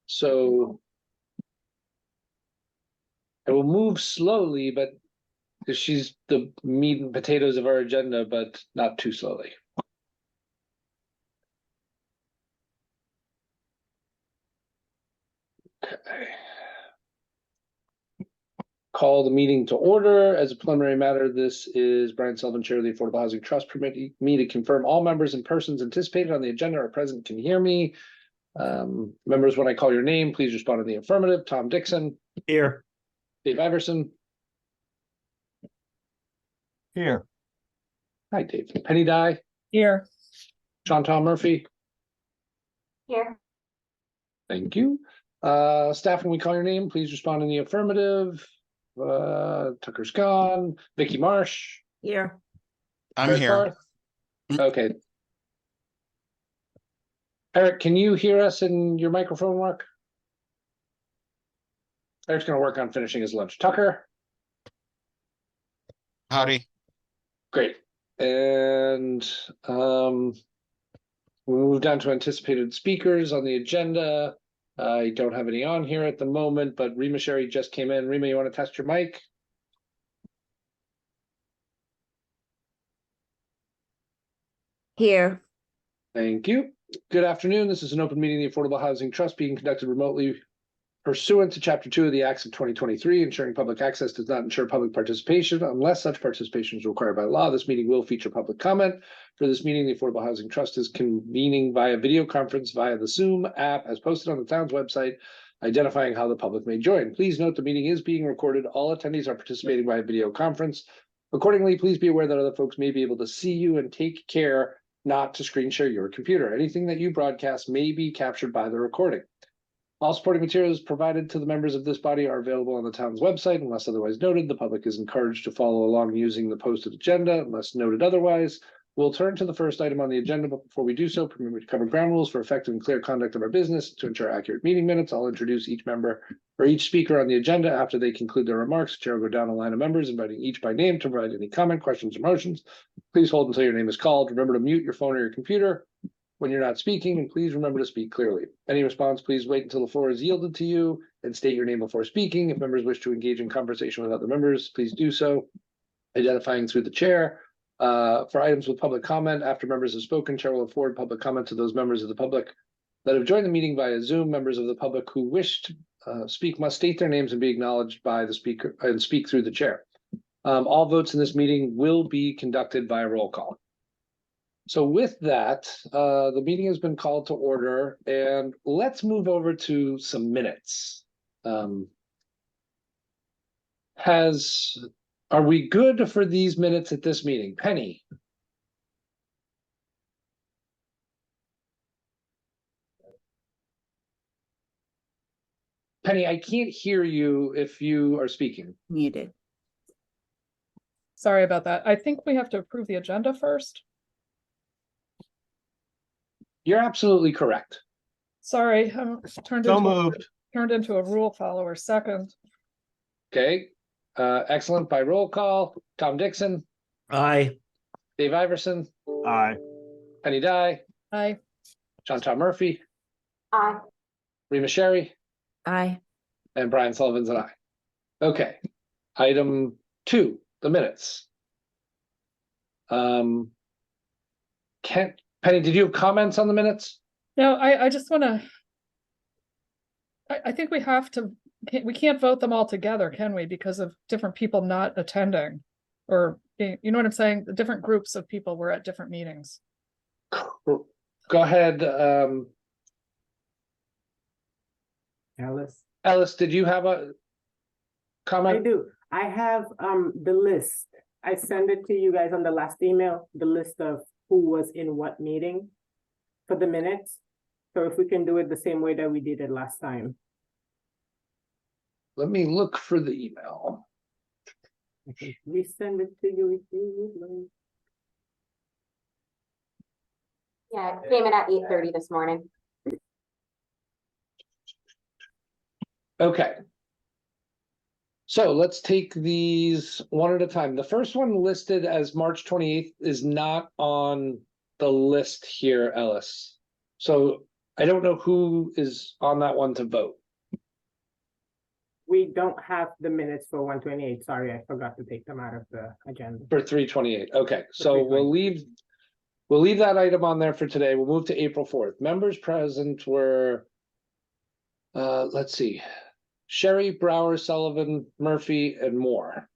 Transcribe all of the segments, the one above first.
So I will move slowly, but because she's the meat and potatoes of our agenda, but not too slowly. Okay. Call the meeting to order. As a preliminary matter, this is Brian Sullivan, Chair of the Affordable Housing Trust. Permit me to confirm all members and persons anticipated on the agenda are present, can hear me. Members, when I call your name, please respond in the affirmative. Tom Dixon. Here. Dave Iverson. Here. Hi, Dave. Penny Dye. Here. Chantal Murphy. Here. Thank you. Staff, when we call your name, please respond in the affirmative. Tucker's gone. Vicky Marsh. Here. I'm Eric here. Barth? Okay. Eric, can you hear us and your microphone work? Eric's gonna work on finishing his lunch. Tucker? Howdy. Great. And we move down to anticipated speakers on the agenda. I don't have any on here at the moment, but Rima Sherry just came in. Rima, you want to test your mic? Here. Thank you. Good afternoon. This is an open meeting of the Affordable Housing Trust being conducted remotely pursuant to Chapter 2 of the Acts of 2023. Ensuring public access does not ensure public participation unless such participation is required by law. This meeting will feature public comment. For this meeting, the Affordable Housing Trust is convening via video conference via the Zoom app as posted on the town's website, identifying how the public may join. Please note the meeting is being recorded. All attendees are participating via video conference. Accordingly, please be aware that other folks may be able to see you, and take care not to screen share your computer. Anything that you broadcast may be captured by the recording. All supporting materials provided to the members of this body are available on the town's website. Unless otherwise noted, the public is encouraged to follow along using the posted agenda unless noted otherwise. We'll turn to the first item on the agenda, but before we do so, permit me to cover ground rules for effective and clear conduct of our business. To ensure accurate meeting minutes, I'll introduce each member or each speaker on the agenda. After they conclude their remarks, the chair will go down a line of members, inviting each by name to provide any comment, questions, or motions. Please hold until your name is called. Remember to mute your phone or your computer when you're not speaking, and please remember to speak clearly. Any response, please wait until the floor is yielded to you and state your name before speaking. If members wish to engage in conversation with other members, please do so, identifying through the chair. For items with public comment, after members have spoken, chair will afford public comment to those members of the public that have joined the meeting via Zoom. Members of the public who wish to speak must state their names and be acknowledged by the speaker and speak through the chair. All votes in this meeting will be conducted by roll call. So with that, the meeting has been called to order, and let's move over to some minutes. Are we good for these minutes at this meeting? Penny? Penny, I can't hear you if you are speaking. Muted. Sorry about that. I think we have to approve the agenda first. You're absolutely correct. Sorry, I'm turned So into moved. a rule follower. Second. Okay, excellent. By roll call, Tom Dixon, Aye. Dave Iverson, Aye. Penny Dye, Aye. Chantal Murphy, Aye. Rima Sherry, Aye. and Brian Sullivan's an aye. Okay, item 2, the minutes. Penny, did you have comments on the minutes? No, I just want to. I think we have to. We can't vote them all together, can we? Because of different people not attending, or you know what I'm saying? The different groups of people were at different meetings. Go ahead. Ellis, did you have a comment? I do. I have the list. I sent it to you guys on the last email, the list of who was in what meeting for the minutes. So if we can do it the same way that we did it last time. Let me look for the email. I can resend it to you if you would like. Yeah, it came in at 8:30 this morning. Okay. So let's take these one at a time. The first one listed as March 28th is not on the list here, Ellis. So I don't know who is on that one to vote. We don't have the minutes for 128. Sorry, I forgot to take them out of the agenda. For 328, okay, so 328. we'll leave that item on there for today. We'll move to April 4th. Members present were. Let's see, Sherry, Brower, Sullivan, Murphy, and Moore.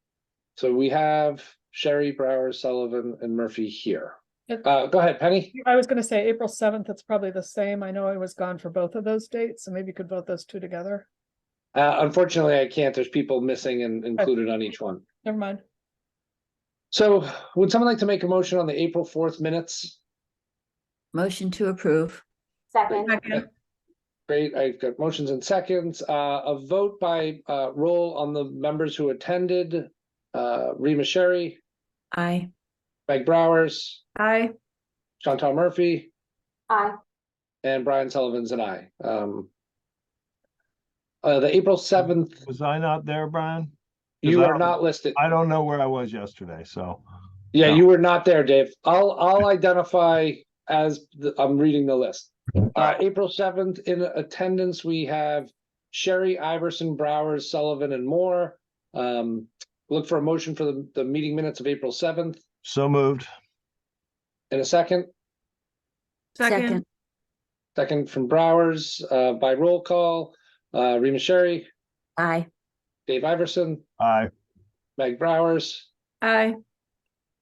So we have Sherry, Brower, Sullivan, and Murphy here. Yep. Go ahead, Penny. I was gonna say April 7th, it's probably the same. I know I was gone for both of those dates, so maybe you could vote those two together. Unfortunately, I can't. There's people missing and included on each one. Never mind. So would someone like to make a motion on the April 4th minutes? Motion to approve. Second, Great, I've got motions and seconds. A vote by roll on the members who attended. Rima Sherry, Aye. Meg Browers, Aye. Chantal Murphy, aye. and Brian Sullivan's an aye. The April 7th, Was I not there, Brian? you I are don't- not listed. I don't know where I was yesterday, so. Yeah, no. you were not there, Dave. I'll identify as I'm reading the list. April 7th, in attendance, we have Sherry, Iverson, Browers, Sullivan, and Moore. Look for a motion for the meeting minutes of April 7th. So moved. In a second, Second. second from Browers, by roll call, Rima Sherry, Aye. Dave Iverson, Aye. Meg Browers, Aye.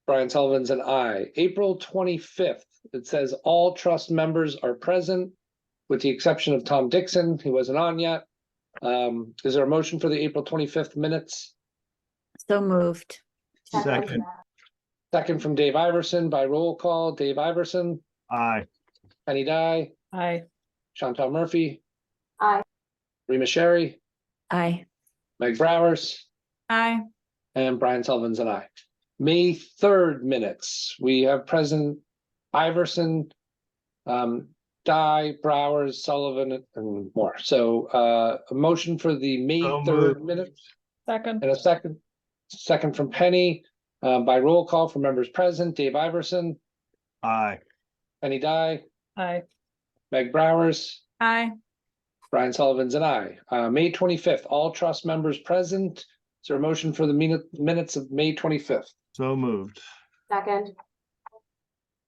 Brian Sullivan's an aye. April 25th, it says all trust members are present, with the exception of Tom Dixon, who wasn't on yet. Is there a motion for the April 25th minutes? So moved. Second. Second from Dave Iverson by roll call, Dave Iverson, Aye. Penny Dye, Aye. Chantal Murphy, Aye. Rima Sherry, Aye. Meg Browers, Aye. and Brian Sullivan's an aye. May 3rd minutes, we have present Iverson, Dye, Browers, Sullivan, and more. So a motion for the May So 3rd moved. minutes Second. and a second from Penny, by roll call for members present, Dave Iverson, Aye. Penny Dye, Aye. Meg Browers, Aye. Brian Sullivan's an aye. May 25th, all trust members present. Is there a motion for the minutes of May 25th? So moved. Second,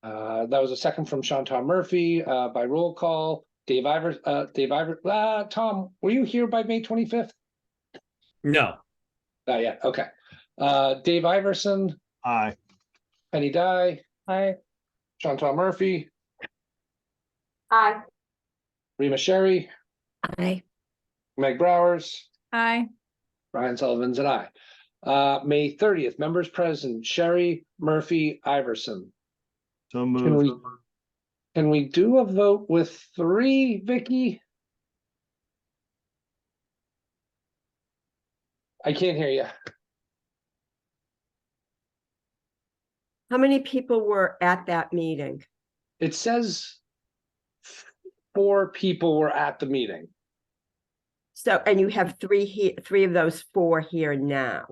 That was a second from Chantal Murphy, by roll call, Dave Tom, were you here by May 25th? No. Not yet, okay. Dave Iverson, Aye. Penny Dye, Aye. Chantal Murphy, aye. Rima Sherry, Aye. Meg Browers, Aye. Brian Sullivan's an aye. May 30th, members present, Sherry, Murphy, Iverson. So Can moved. we do a vote with 3, Vicky? I can't hear you. How many people were at that meeting? It says 4 people were at the meeting. So, and you have three of those 4 here now.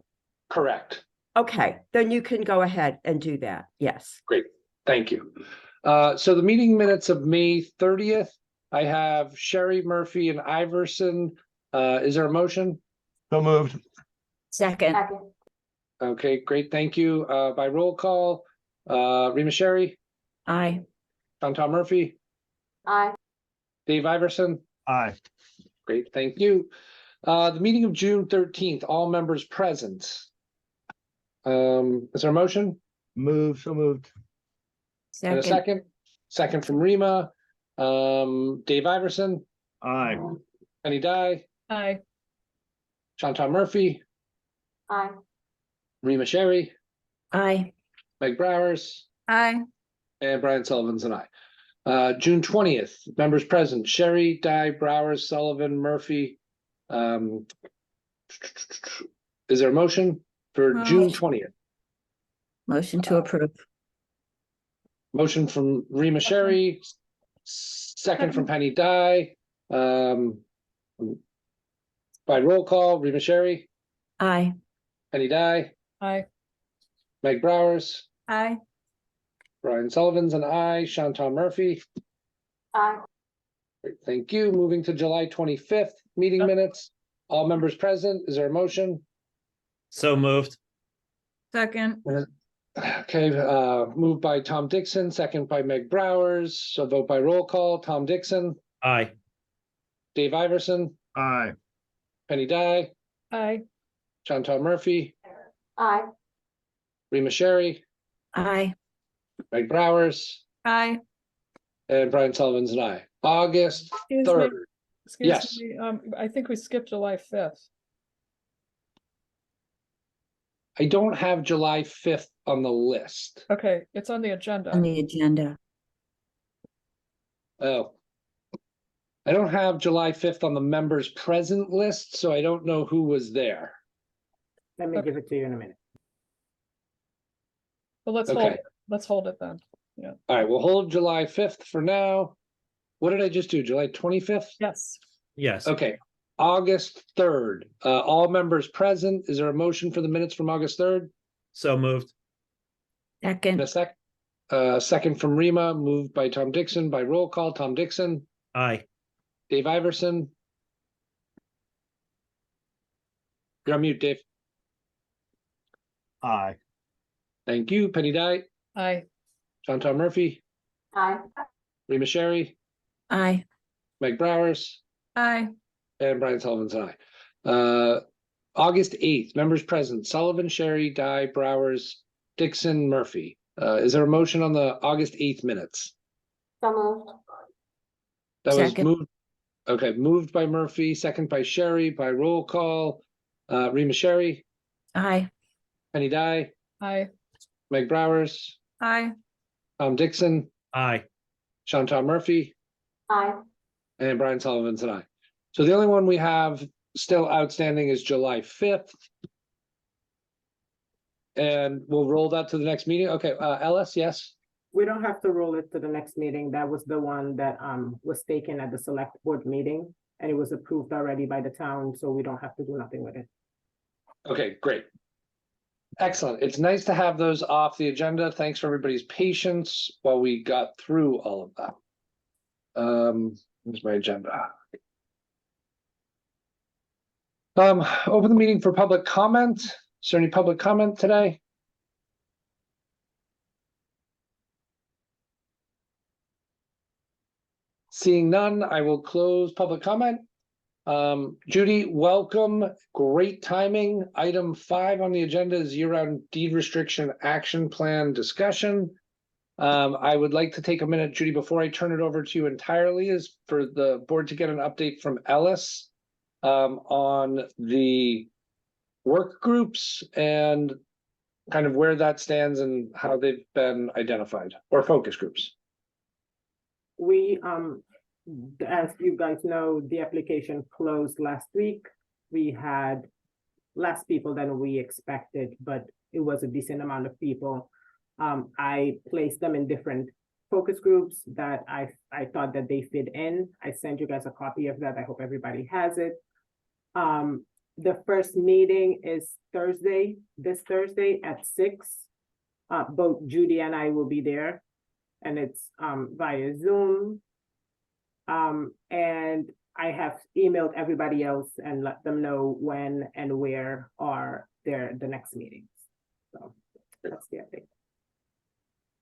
Correct. Okay, then you can go ahead and do that. Yes. Thank you. So the meeting minutes of May 30th, I have Sherry, Murphy, and Iverson. Is there a motion? So moved. Second. Second, Okay, great, thank you. By roll call, Rima Sherry, Aye. Chantal Murphy, aye. Dave Iverson. Aye. Great, thank you. The meeting of June 13th, all members present. Is there a motion? So moved. And a Second. second from Rima. Dave Iverson, Aye. Penny Dye, Aye. Chantal Murphy, Aye. Rima Sherry, Aye. Meg Browers, Aye. and Brian Sullivan's an aye. June 20th, members present, Sherry, Dye, Browers, Sullivan, Murphy. Is there a motion for June 20th? Motion to approve. Motion from Rima Sherry, second from Penny Dye. By roll call, Rima Sherry, Aye. Penny Dye, Aye. Meg Browers, Aye. Brian Sullivan's an aye, Chantal Murphy, Aye. Great, thank you. Moving to July 25th, meeting minutes. All members present. Is there a motion? So moved. Second. Okay, moved by Tom Dixon, second by Meg Browers. So vote by roll call. Tom Dixon, Aye. Dave Iverson, Aye. Penny Dye, Aye. John Tom Murphy, Aye. Rima Sherry, Aye. Meg Browers, Aye. and Brian Sullivan's an aye. August Excuse me, 3rd. excuse Yes. me, I think we skipped July 5th. I don't have July 5th on the list. Okay, it's on the agenda. On the agenda. Oh. I don't have July 5th on the members present list, so I don't know who was there. Let me Okay. give it to you in a minute. But let's hold, Okay. it. Let's hold it then. All right, we'll hold July 5th for now. What did I just do? July 25th? Yes, Yes. Okay, August 3rd. All members present. Is there a motion for the minutes from August 3rd? So moved. In Second. a second from Rima, moved by Tom Dixon by roll call. Tom Dixon, Aye. Dave Iverson. You're on mute, Dave. Aye. Thank you. Penny Dye, aye. John Tom Murphy, Aye. Rima Sherry, Aye. Meg Browers, Aye. and Brian Sullivan's an aye. August 8th, members present, Sullivan, Sherry, Dye, Browers, Dixon, Murphy. Is there a motion on the August 8th minutes? So moved. That was Second. moved. Okay, moved by Murphy, second by Sherry, by roll call. Rima Sherry, Aye. Penny Dye, Aye. Meg Browers, Aye. Tom Dixon, Aye. Sean Tom Murphy, Aye. and Brian Sullivan's an aye. So the only one we have still outstanding is July 5th. And we'll roll that to the next meeting. Okay, Ellis, yes? We don't have to roll it to the next meeting. That was the one that was taken at the select board meeting. And it was approved already by the town, so we don't have to do nothing with it. Okay, great. Excellent. It's nice to have those off the agenda. Thanks for everybody's patience while we got through all of that. Here's my agenda. Open the meeting for public comment. Is there any public comment today? Seeing none, I will close public comment. Judy, welcome. Great timing. Item 5 on the agenda is year-round deed restriction action plan discussion. I would like to take a minute, Judy, before I turn it over to you entirely, is for the board to get an update from Ellis on the work groups and kind of where that stands and how they've been identified, or focus groups. We, as you guys know, the application closed last week. We had less people than we expected, but it was a decent amount of people. I placed them in different focus groups that I thought that they fit in. I sent you guys a copy of that. I hope everybody has it. The first meeting is Thursday, this Thursday at 6. Both Judy and I will be there, and it's via Zoom. And I have emailed everybody else and let them know when and where are the next meetings. So that's the update.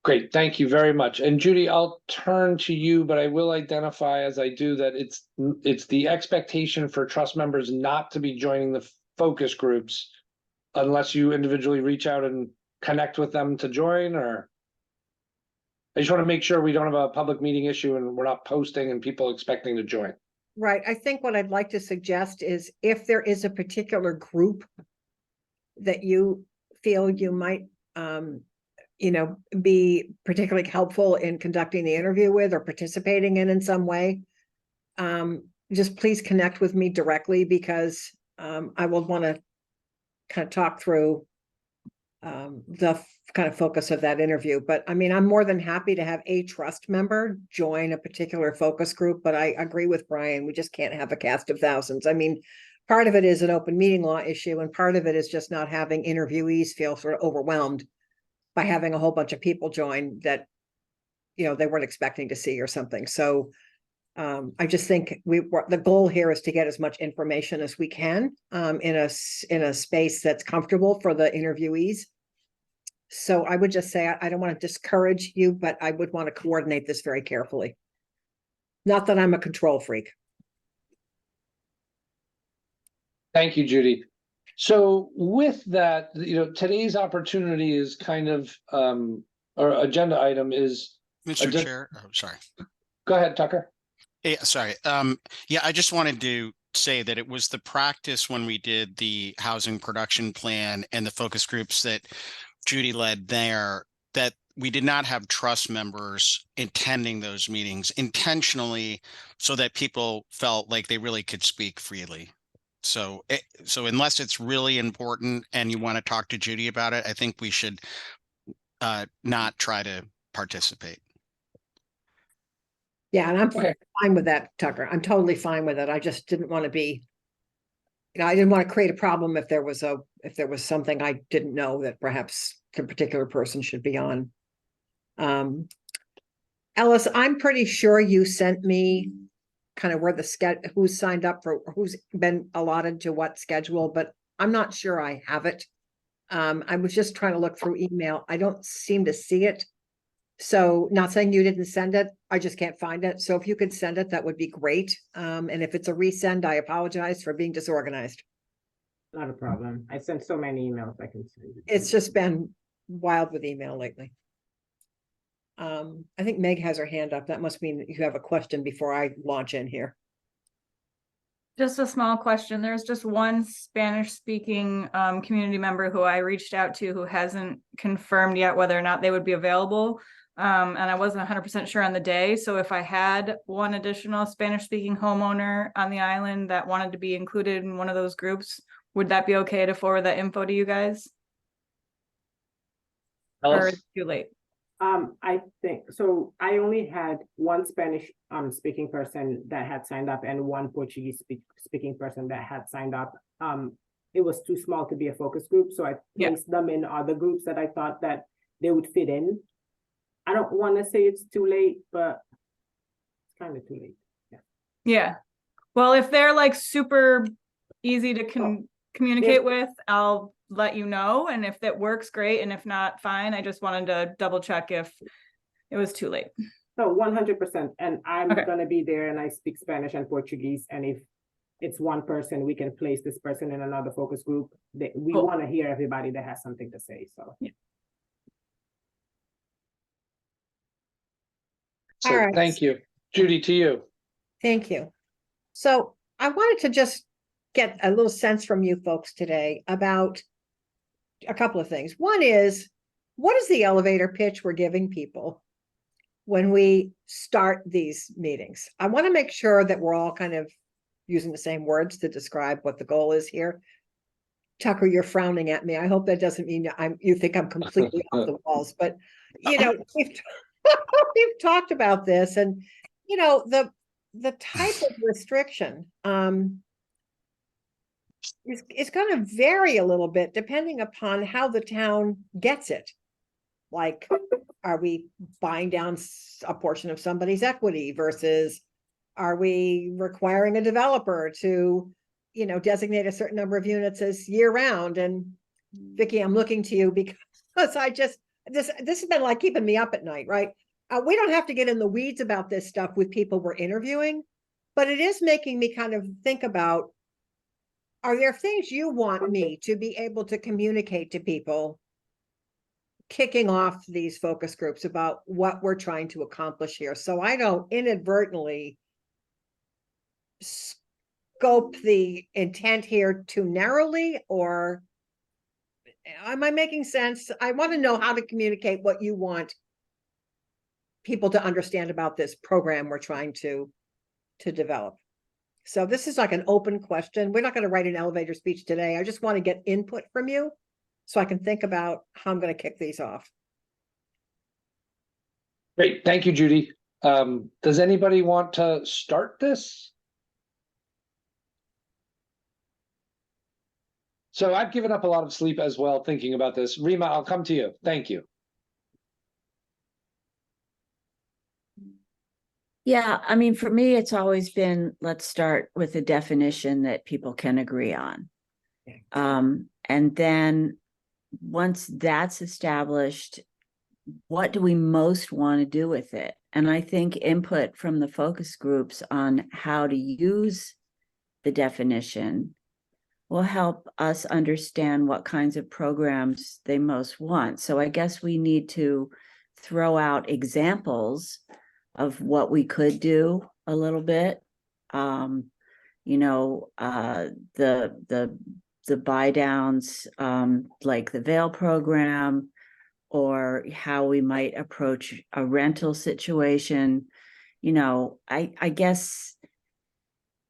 Great, thank you very much. And Judy, I'll turn to you, but I will identify as I do that it's the expectation for trust members not to be joining the focus groups unless you individually reach out and connect with them to join, or I just want to make sure we don't have a public meeting issue and we're not posting and people expecting to join. Right. I think what I'd like to suggest is if there is a particular group that you feel you might, be particularly helpful in conducting the interview with or participating in some way, just please connect with me directly, because I will want to kind of talk through the kind of focus of that interview. But I mean, I'm more than happy to have a trust member join a particular focus group, but I agree with Brian, we just can't have a cast of thousands. I mean, part of it is an open meeting law issue, and part of it is just not having interviewees feel sort of overwhelmed by having a whole bunch of people join that, they weren't expecting to see or something. So I just think the goal here is to get as much information as we can, in a space that's comfortable for the interviewees. So I would just say, I don't want to discourage you, but I would want to coordinate this very carefully. Not that I'm a control freak. Thank you, Judy. So with that, today's opportunity is kind of, or agenda item is, Mr. just- Chair, oh, sorry. go ahead, Tucker. Yeah, sorry. Yeah, I just wanted to say that it was the practice when we did the housing production plan and the focus groups that Judy led there, that we did not have trust members attending those meetings intentionally so that people felt like they really could speak freely. So unless it's really important and you want to talk to Judy about it, I think we should not try to participate. Yeah, and I'm Okay. fine with that, Tucker. I'm totally fine with it. I just didn't want to be, I didn't want to create a problem if there was something I didn't know that perhaps a particular person should be on. Ellis, I'm pretty sure you sent me kind of where who's signed up for, who's been allotted to what schedule, but I'm not sure I have it. I was just trying to look through email. I don't seem to see it. So not saying you didn't send it, I just can't find it. So if you could send it, that would be great. And if it's a resend, I apologize for being disorganized. Not a problem. I sent so many emails I can send. It's just been wild with email lately. I think Meg has her hand up. That must mean that you have a question before I launch in here. Just a small question. There's just one Spanish speaking community member who I reached out to who hasn't confirmed yet whether or not they would be available. And I wasn't 100% sure on the day. So if I had one additional Spanish speaking homeowner on the island that wanted to be included in one of those groups, would that be okay to forward that info to you guys? Or Ellis? is it too late? I think, so I only had one Spanish speaking person that had signed up and one Portuguese speaking person that had signed up. It was too small to be a focus group, so I placed them in other groups that I thought that they would fit in. I don't want to say it's too late, but it's kind of too late. Yeah. Well, if they're like super easy to communicate with, I'll let you know. And if that works, great. And if not, fine. I just wanted to double check if it was too late. No, 100%. And I'm Okay. going to be there and I speak Spanish and Portuguese. And if it's one person, we can place this person in another focus group. We Cool. want to hear everybody that has something to say. So So All right. thank you. Judy, to you. Thank you. So I wanted to just get a little sense from you folks today about a couple of things. One is, what is the elevator pitch we're giving people when we start these meetings? I want to make sure that we're all kind of using the same words to describe what the goal is here. Tucker, you're frowning at me. I hope that doesn't mean you think I'm completely off the walls, but we've talked about this, and the type of restriction is going to vary a little bit depending upon how the town gets it. Like, are we buying down a portion of somebody's equity versus are we requiring a developer to, designate a certain number of units as year round? And Vicky, I'm looking to you because this has been like keeping me up at night, right? We don't have to get in the weeds about this stuff with people we're interviewing, but it is making me kind of think about, are there things you want me to be able to communicate to people kicking off these focus groups about what we're trying to accomplish here, so I don't inadvertently scope the intent here too narrowly? Or am I making sense? I want to know how to communicate what you want people to understand about this program we're trying to develop. So this is like an open question. We're not going to write an elevator speech today. I just want to get input from you so I can think about how I'm going to kick these off. Great. Thank you, Judy. Does anybody want to start this? So I've given up a lot of sleep as well thinking about this. Rima, I'll come to you. Thank you. Yeah, I mean, for me, it's always been, let's start with a definition that people can agree on. And then once that's established, what do we most want to do with it? And I think input from the focus groups on how to use the definition will help us understand what kinds of programs they most want. So I guess we need to throw out examples of what we could do a little bit. You know, the buy downs, like the Vail program, or how we might approach a rental situation. You know, I guess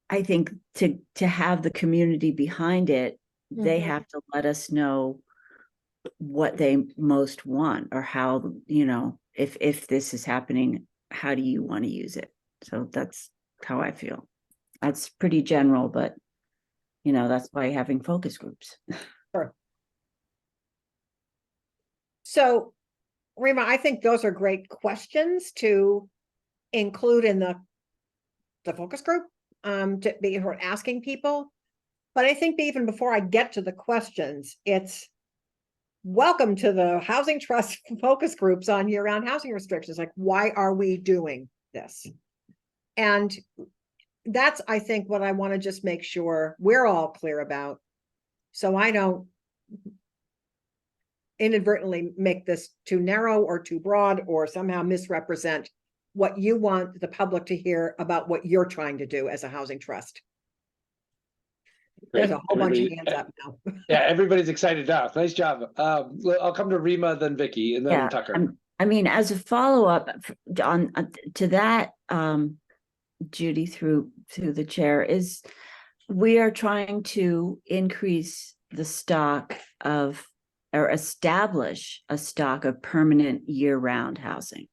I think to have the community behind it, they Mhm. have to let us know what they most want, or how, you know, if this is happening, how do you want to use it? So that's how I feel. That's pretty general, but you know, that's why having focus groups. So, Rima, I think those are great questions to include in the focus group, to be asking people. But I think even before I get to the questions, it's welcome to the Housing Trust focus groups on year-round housing restrictions. Like, why are we doing this? And that's, I think, what I want to just make sure we're all clear about, so I don't inadvertently make this too narrow or too broad, or somehow misrepresent what you want the public to hear about what you're trying to do as a housing trust. There's a whole bunch of hands up now. Yeah, everybody's excited now. Nice job. I'll come to Rima, then Vicky, and then Yeah, Tucker. I mean, as a follow-up on to that, Judy, through the chair, is we are trying to increase the stock of, or establish a stock of permanent year-round housing.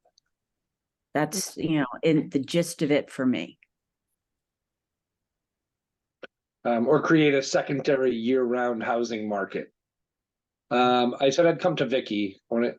That's, you know, in the gist of it for me. Or create a secondary year-round housing market. I said I'd come to Vicky on it.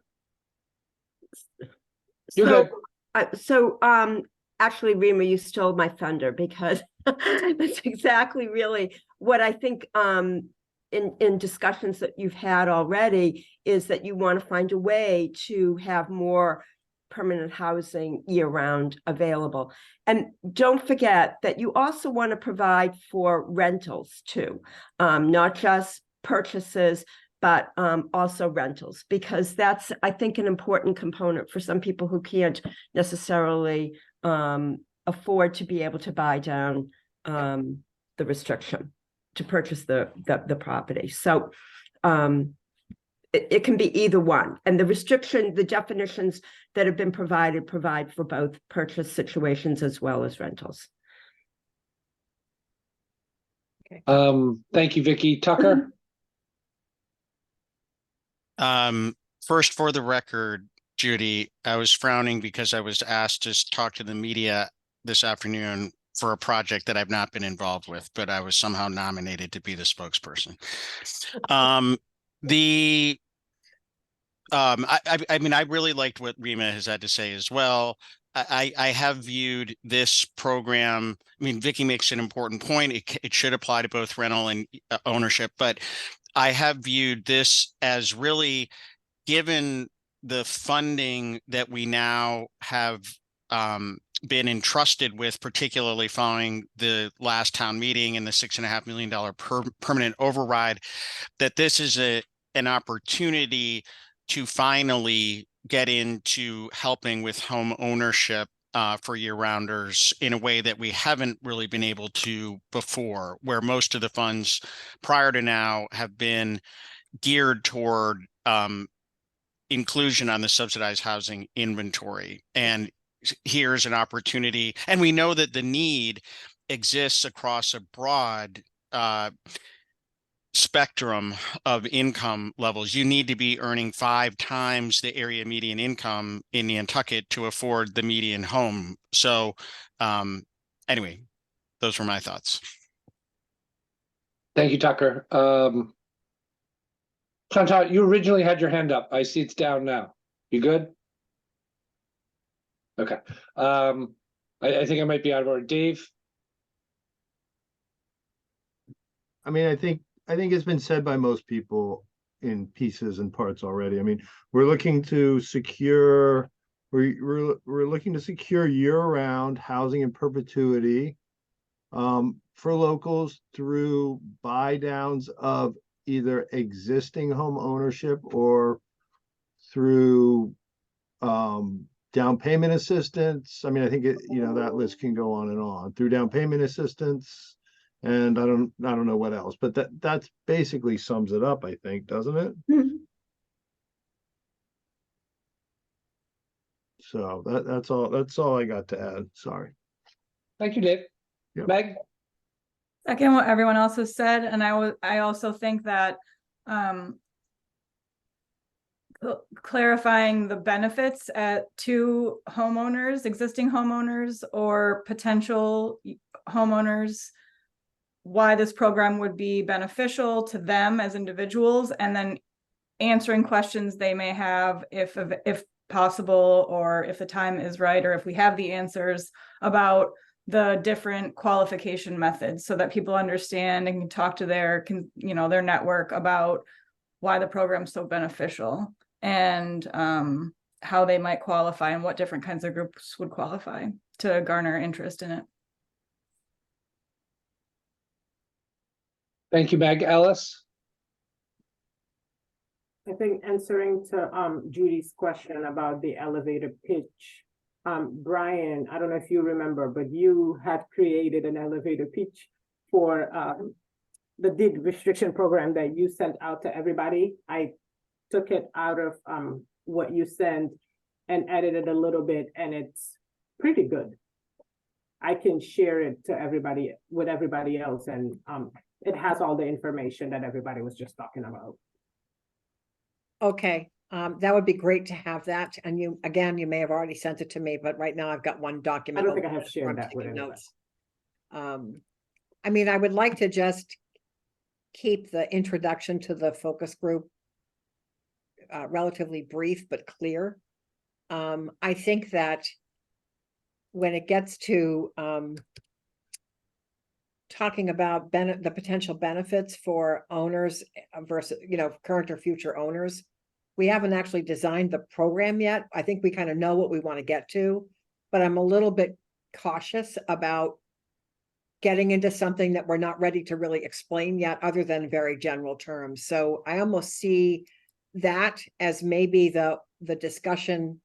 You're good. Actually, Rima, you stole my thunder, because that's exactly really what I think, in discussions that you've had already, is that you want to find a way to have more permanent housing year-round available. And don't forget that you also want to provide for rentals too, not just purchases, but also rentals, because that's, I think, an important component for some people who can't necessarily afford to be able to buy down the restriction to purchase the property. So it can be either one. And the restriction, the definitions that have been provided provide for both purchase situations as well as rentals. Thank you, Vicky. Tucker? First, for the record, Judy, I was frowning because I was asked to talk to the media this afternoon for a project that I've not been involved with, but I was somehow nominated to be the spokesperson. I mean, I really liked what Rima has had to say as well. I have viewed this program. I mean, Vicky makes an important point. It should apply to both rental and ownership, but I have viewed this as really, given the funding that we now have been entrusted with, particularly following the last town meeting and the $6.5 million permanent override, that this is an opportunity to finally get into helping with home ownership for year-rounders in a way that we haven't really been able to before, where most of the funds prior to now have been geared toward inclusion on the subsidized housing inventory. And here's an opportunity. And we know that the need exists across a broad spectrum of income levels. You need to be earning 5 times the area median income in Nantucket to afford the median home. So anyway, those were my thoughts. Thank you, Tucker. Chantal, you originally had your hand up. I see it's down now. You good? Okay. I think I might be out of order. Dave? I mean, I think it's been said by most people in pieces and parts already. I mean, we're looking to secure, we're looking to secure year-round housing in perpetuity for locals through buy downs of either existing home ownership or through down payment assistance. I mean, I think that list can go on and on through down payment assistance. And I don't know what else, but that's basically sums it up, I think, doesn't it? So that's all I got to add. Sorry. Thank you, Dave. Yep. Meg? Second, what everyone else has said, and I also think that clarifying the benefits to homeowners, existing homeowners or potential homeowners, why this program would be beneficial to them as individuals, and then answering questions they may have if possible, or if the time is right, or if we have the answers about the different qualification methods, so that people understand and can talk to their network about why the program's so beneficial, and how they might qualify and what different kinds of groups would qualify to garner interest in it. Thank you, Meg. Ellis? I think answering to Judy's question about the elevator pitch, Brian, I don't know if you remember, but you had created an elevator pitch for the deed restriction program that you sent out to everybody. I took it out of what you sent and edited a little bit, and it's pretty good. I can share it to everybody with everybody else, and it has all the information that everybody was just talking about. Okay, that would be great to have that. And you may have already sent it to me, but right now I've got one I document. don't think I have where shared I'm that with taking anyone. notes. I mean, I would like to just keep the introduction to the focus group relatively brief but clear. I think that when it gets to talking about the potential benefits for owners versus, current or future owners, we haven't actually designed the program yet. I think we kind of know what we want to get to, but I'm a little bit cautious about getting into something that we're not ready to really explain yet, other than very general terms. So I almost see that as maybe the discussion,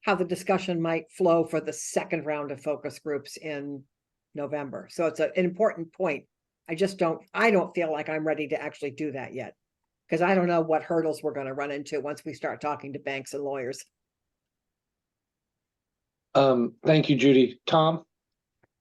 how the discussion might flow for the second round of focus groups in November. So it's an important point. I don't feel like I'm ready to actually do that yet, because I don't know what hurdles we're going to run into once we start talking to banks and lawyers. Thank you, Judy. Tom?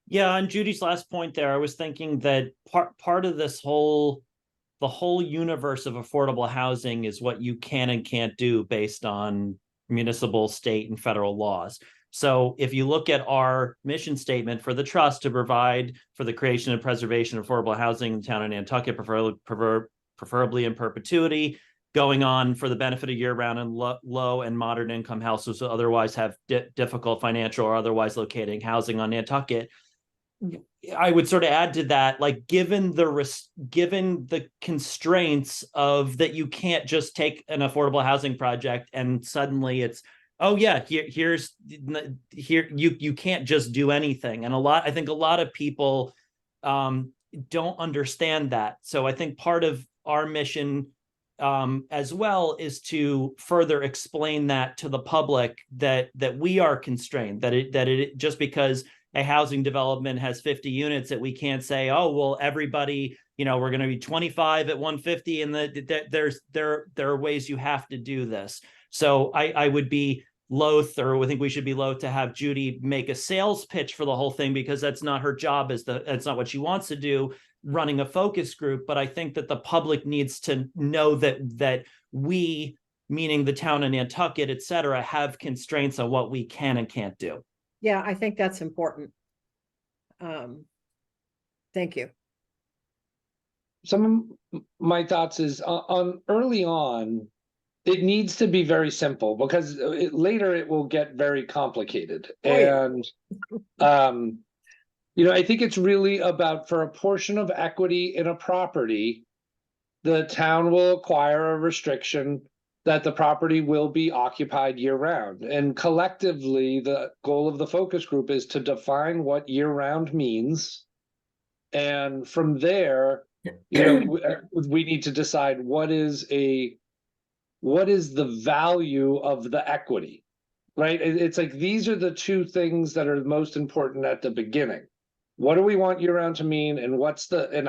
Yeah, on Judy's last point there, I was thinking that part of this the whole universe of affordable housing is what you can and can't do based on municipal, state, and federal laws. So if you look at our mission statement for the trust to provide for the creation and preservation of affordable housing in the town of Nantucket, preferably in perpetuity, going on for the benefit of year-round and low and moderate income households who otherwise have difficult financial or otherwise locating housing on Nantucket, I would sort of add to that, like, given the constraints of that, you can't just take an affordable housing project and suddenly it's, oh yeah, here you can't just do anything. And I think a lot of people don't understand that. So I think part of our mission as well is to further explain that to the public, that we are constrained, that it just because a housing development has 50 units that we can't say, oh, well, everybody, we're going to be 25 at 150, and there are ways you have to do this. So I would be loath, or I think we should be loath, to have Judy make a sales pitch for the whole thing, because that's not her job, that's not what she wants to do, running a focus group. But I think that the public needs to know that we, meaning the town of Nantucket, et cetera, have constraints on what we can and can't do. Yeah, I think that's important. Thank you. Some of my thoughts is on early on, it needs to be very simple because later it will get very complicated. Oh, yeah. And, I think it's really about for a portion of equity in a property, the town will acquire a restriction that the property will be occupied year round. And collectively, the goal of the focus group is to define what year round means. And from there, we need to decide what is the value of the equity, right? It's like, these are the two things that are most important at the beginning. What do we want year round to mean, and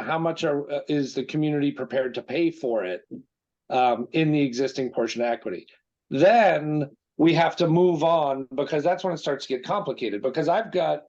how much is the community prepared to pay for it in the existing portion of equity? Then we have to move on, because that's when it starts to get complicated, because I've got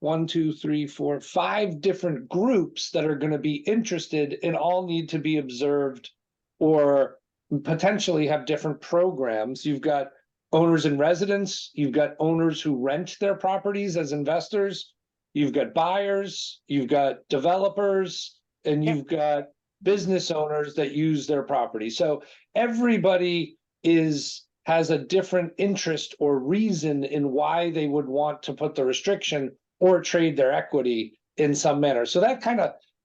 1, 2, 3, 4, 5 different groups that are going to be interested and all need to be observed or potentially have different programs. You've got owners and residents, you've got owners who rent their properties as investors, you've got buyers, you've got developers, and you've got business owners that use their property. So everybody has a different interest or reason in why they would want to put the restriction or trade their equity in some manner. So that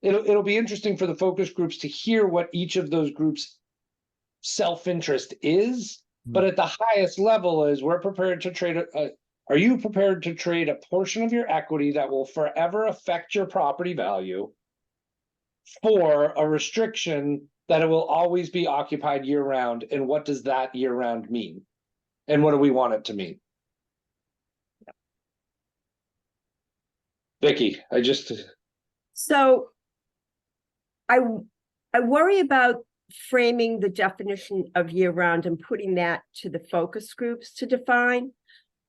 it'll be interesting for the focus groups to hear what each of those groups' self-interest is. But at the highest level is, we're prepared to trade are you prepared to trade a portion of your equity that will forever affect your property value for a restriction that it will always be occupied year round? And what does that year round mean? And what do we want it to mean? Vicky, So I worry about framing the definition of year round and putting that to the focus groups to define,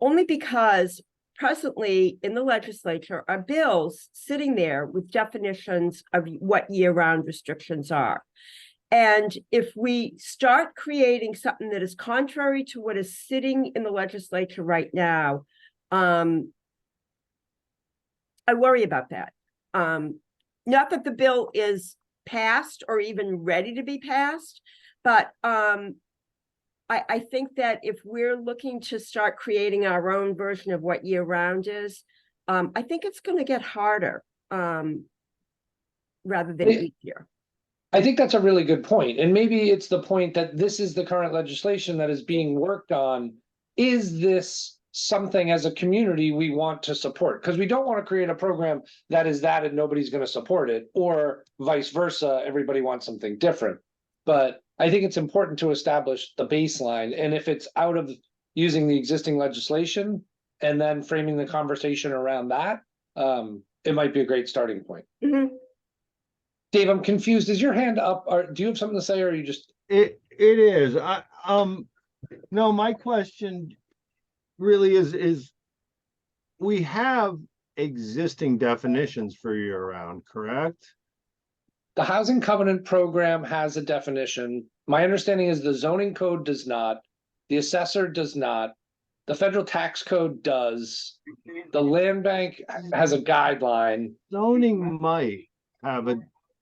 only because presently in the legislature are bills sitting there with definitions of what year round restrictions are. And if we start creating something that is contrary to what is sitting in the legislature right now, I worry about that. Not that the bill is passed or even ready to be passed, but I think that if we're looking to start creating our own version of what year round is, I think it's going to get harder rather than easier. I think that's a really good point. And maybe it's the point that this is the current legislation that is being worked on. Is this something as a community we want to support? Because we don't want to create a program that is that and nobody's going to support it, or vice versa, everybody wants something different. But I think it's important to establish the baseline, and if it's out of using the existing legislation and then framing the conversation around that, it might be a great starting point. Mm-hmm. Dave, I'm confused. Is your hand up? Or do you have something to say, or are you just? It is. No, my question really is we have existing definitions for year round, correct? The housing covenant program has a definition. My understanding is the zoning code does not, the assessor does not, the federal tax code does, the land bank has a guideline. Zoning might have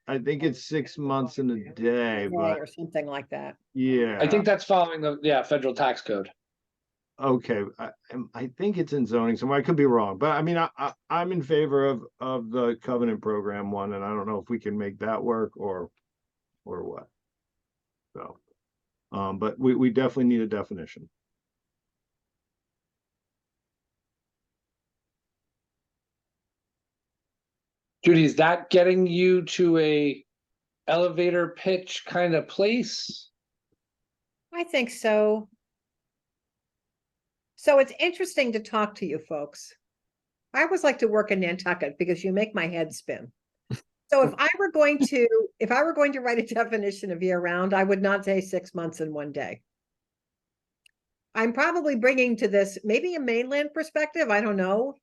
I think it's 6 months and a day, but Or something like that. yeah. I think that's following the federal tax code. Okay, I think it's in zoning somewhere. I could be wrong, but I mean, I'm in favor of the covenant program one, and I don't know if we can make that work or what. So, but we definitely need a definition. Judy, is that getting you to a elevator pitch kind of place? I think so. So it's interesting to talk to you folks. I always like to work in Nantucket because you make my head spin. So if I were going to write a definition of year round, I would not say 6 months and 1 day. I'm probably bringing to this maybe a mainland perspective, I don't know.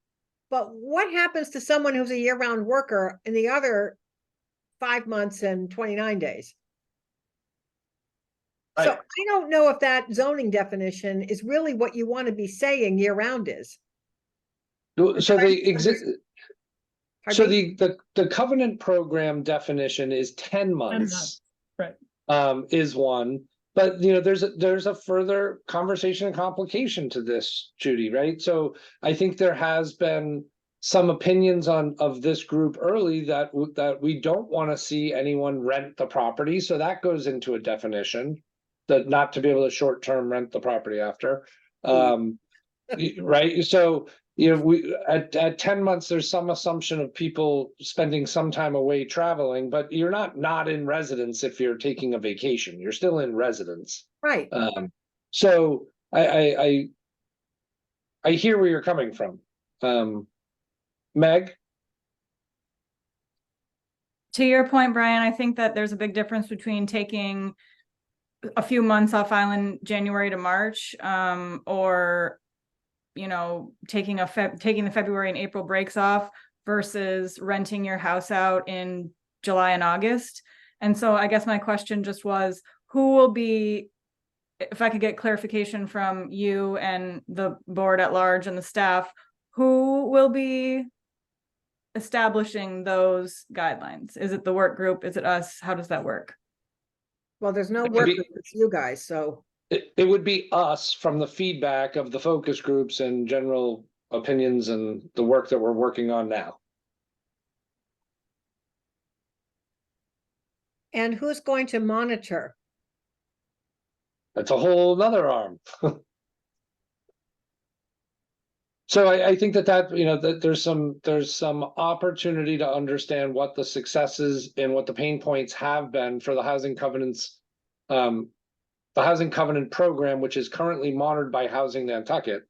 But what happens to someone who's a year round worker in the other 5 months and 29 days? So I don't know if that zoning definition is really what you want to be saying year round is. So the covenant program definition is 10 months. Right. Is one. But you know, there's a further conversation and complication to this, Judy, right? So I think there has been some opinions of this group early that we don't want to see anyone rent the property. So that goes into a definition that not to be able to short-term rent the property after. Right? So you know, we at 10 months, there's some assumption of people spending some time away traveling, but you're not in residence if you're taking a vacation. You're still in residence. Right. So I hear where you're coming from. Meg? To your point, Brian, I think that there's a big difference between taking a few months off island January to March, or you know, taking the February and April breaks off versus renting your house out in July and August. And so I guess my question just was, who will be, if I could get clarification from you and the board at large and the staff, who will be establishing those guidelines? Is it the work group? Is it us? How does that work? Well, there's no work, group, it's you guys, so. It would be us from the feedback of the focus groups and general opinions and the work that we're working on now. And who's going to monitor? That's a whole nother arm. So I think that you know, that there's some opportunity to understand what the successes and what the pain points have been for the housing covenants, the housing covenant program, which is currently monitored by Housing Nantucket.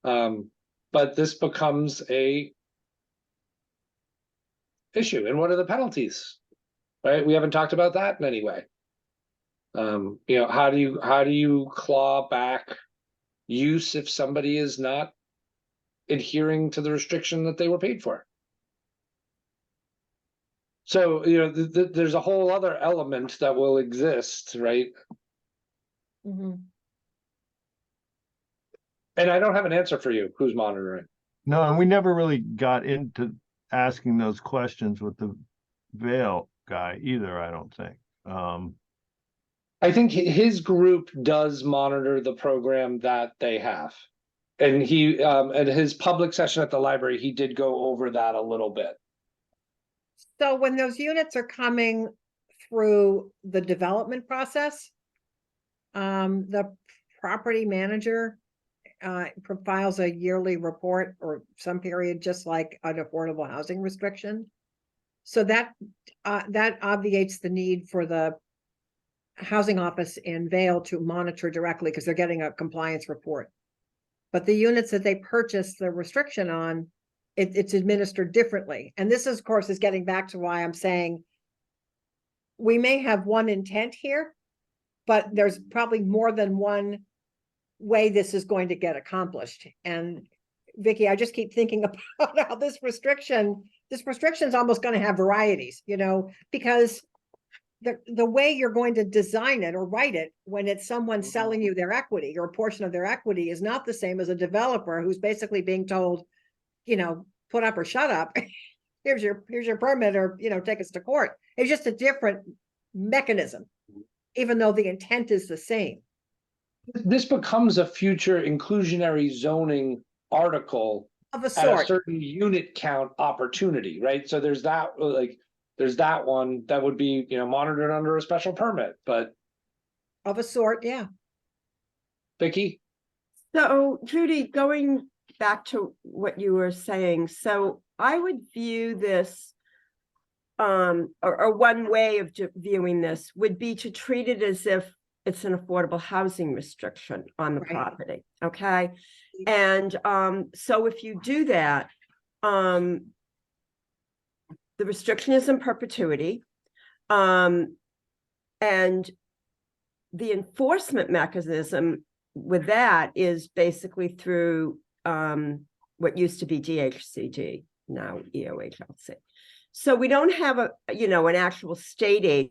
But this becomes a issue. And what are the penalties? Right? We haven't talked about that in any way. You know, how do you claw back use if somebody is not adhering to the restriction that they were paid for? So, you know, there's a whole other element that will exist, right? Mhm. And I don't have an answer for you, who's monitoring. No, and we never really got into asking those questions with the Vail guy either, I don't think. I think his group does monitor the program that they have. And he, at his public session at the library, he did go over that a little bit. So when those units are coming through the development process, the property manager files a yearly report or some period, just like an affordable housing restriction. So that obviates the need for the housing office in Vail to monitor directly because they're getting a compliance report. But the units that they purchase the restriction on, it's administered differently. And this is, of course, is getting back to why I'm saying we may have one intent here, but there's probably more than one way this is going to get accomplished. And Vicky, I just keep thinking about how this restriction is almost going to have varieties, you know, because the way you're going to design it or write it when it's someone selling you their equity or a portion of their equity is not the same as a developer who's basically being told, you know, put up or shut up. Here's your permit, or, you know, take us to court. It's just a different mechanism, even though the intent is the same. This becomes a future inclusionary zoning article Of a at a sort. certain unit count opportunity, right? So there's that, like, there's that one that would be, you know, monitored under a special permit, but Of a sort, yeah. Vicky? So Judy, going back to what you were saying, so I would view this, or one way of viewing this would be to treat it as if it's an affordable housing restriction on the Right. property, okay? And so if you do that, the restriction is in perpetuity, and the enforcement mechanism with that is basically through what used to be DHCD, now EOHLC. So we don't have an actual state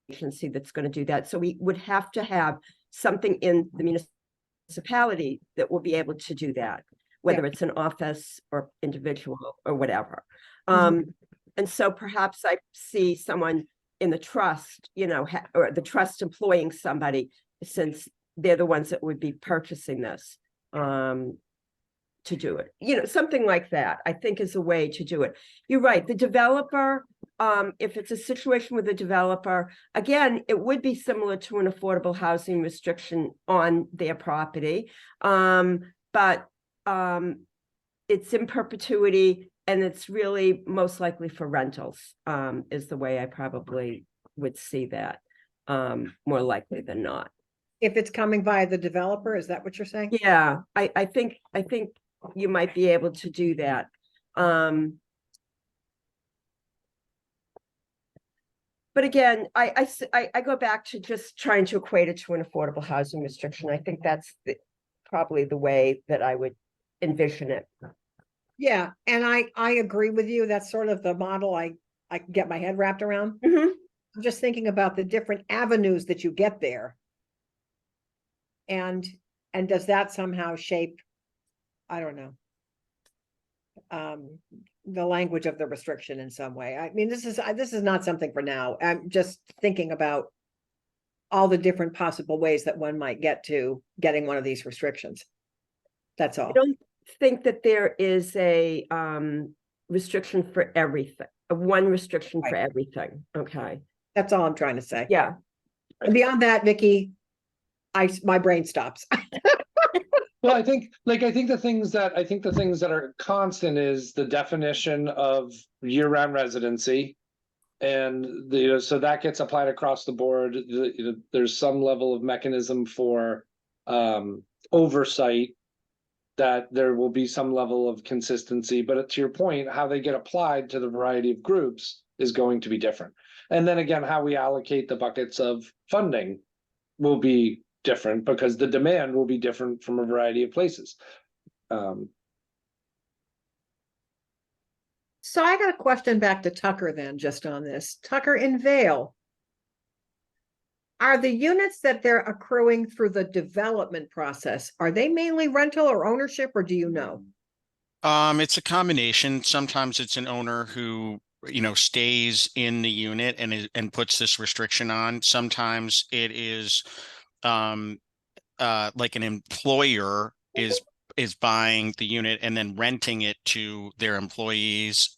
agency that's going to do that. So we would have to have something in the municipality that will be able to do that, whether it's an office or individual or whatever. And so perhaps I see someone in the trust, or the trust employing somebody, since they're the ones that would be purchasing this, to do it. Something like that, I think, is a way to do it. You're right, the developer, if it's a situation with a developer, again, it would be similar to an affordable housing restriction on their property. But it's in perpetuity, and it's really most likely for rentals, is the way I probably would see that, more likely than not. If it's coming via the developer, is that what you're saying? Yeah, I think you might be able to do that. But again, I go back to just trying to equate it to an affordable housing restriction. I think that's probably the way that I would envision it. Yeah, and I agree with you. That's sort of the model I can get my head wrapped around. Mhm. I'm just thinking about the different avenues that you get there. And does that somehow shape, I don't know, the language of the restriction in some way? I mean, this is not something for now. I'm just thinking about all the different possible ways that one might get to getting one of these restrictions. That's all. I don't think that there is a restriction for everything, one restriction for Right. everything. Okay. That's all I'm trying to say. Yeah. And beyond that, Vicky, my brain stops. Well, I think the things that are constant is the definition of year-round residency. And so that gets applied across the board. There's some level of mechanism for oversight, that there will be some level of consistency, but to your point, how they get applied to the variety of groups is going to be different. And then again, how we allocate the buckets of funding will be different, because the demand will be different from a variety of places. So I got a question back to Tucker then, just on this. Tucker, in Vail, are the units that they're accruing through the development process, are they mainly rental or ownership, or do you know? It's a combination. Sometimes it's an owner who, stays in the unit and puts this restriction on. Sometimes it is like an employer is buying the unit and then renting it to their employees,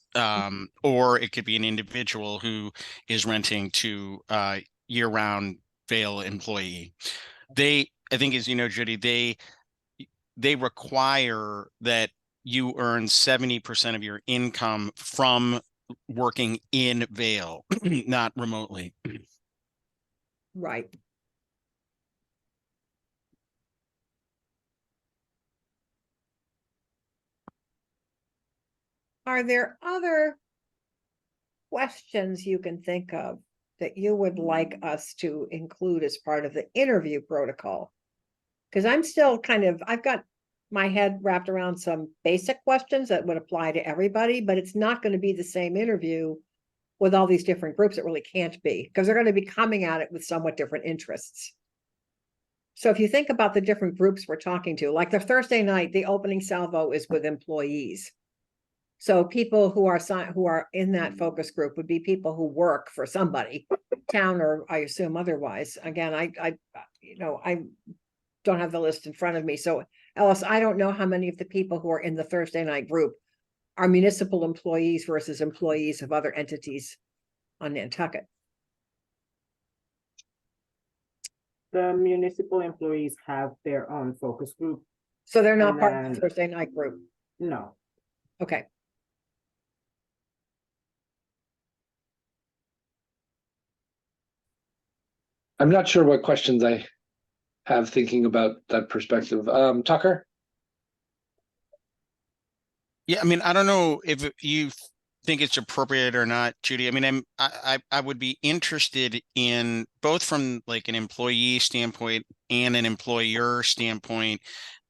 or it could be an individual who is renting to year-round Vail employee. I think, as you know, Judy, they require that you earn 70% of your income from working in Vail, not remotely. Right. Are there other questions you can think of that you would like us to include as part of the interview protocol? Because I'm still I've got my head wrapped around some basic questions that would apply to everybody, but it's not going to be the same interview with all these different groups. It really can't be, because they're going to be coming at it with somewhat different interests. So if you think about the different groups we're talking to, like the Thursday night, the opening salvo is with employees. So people who are in that focus group would be people who work for somebody, town or I assume otherwise. Again, I don't have the list in front of me. So Ellis, I don't know how many of the people who are in the Thursday night group are municipal employees versus employees of other entities on Nantucket. The municipal employees have their own focus group. So they're not And part of the then- Thursday night group. No, Okay. I'm not sure what questions I have thinking about that perspective. Tucker? Yeah, I mean, I don't know if you think it's appropriate or not, Judy. I mean, I would be interested in, both from like an employee standpoint and an employer standpoint,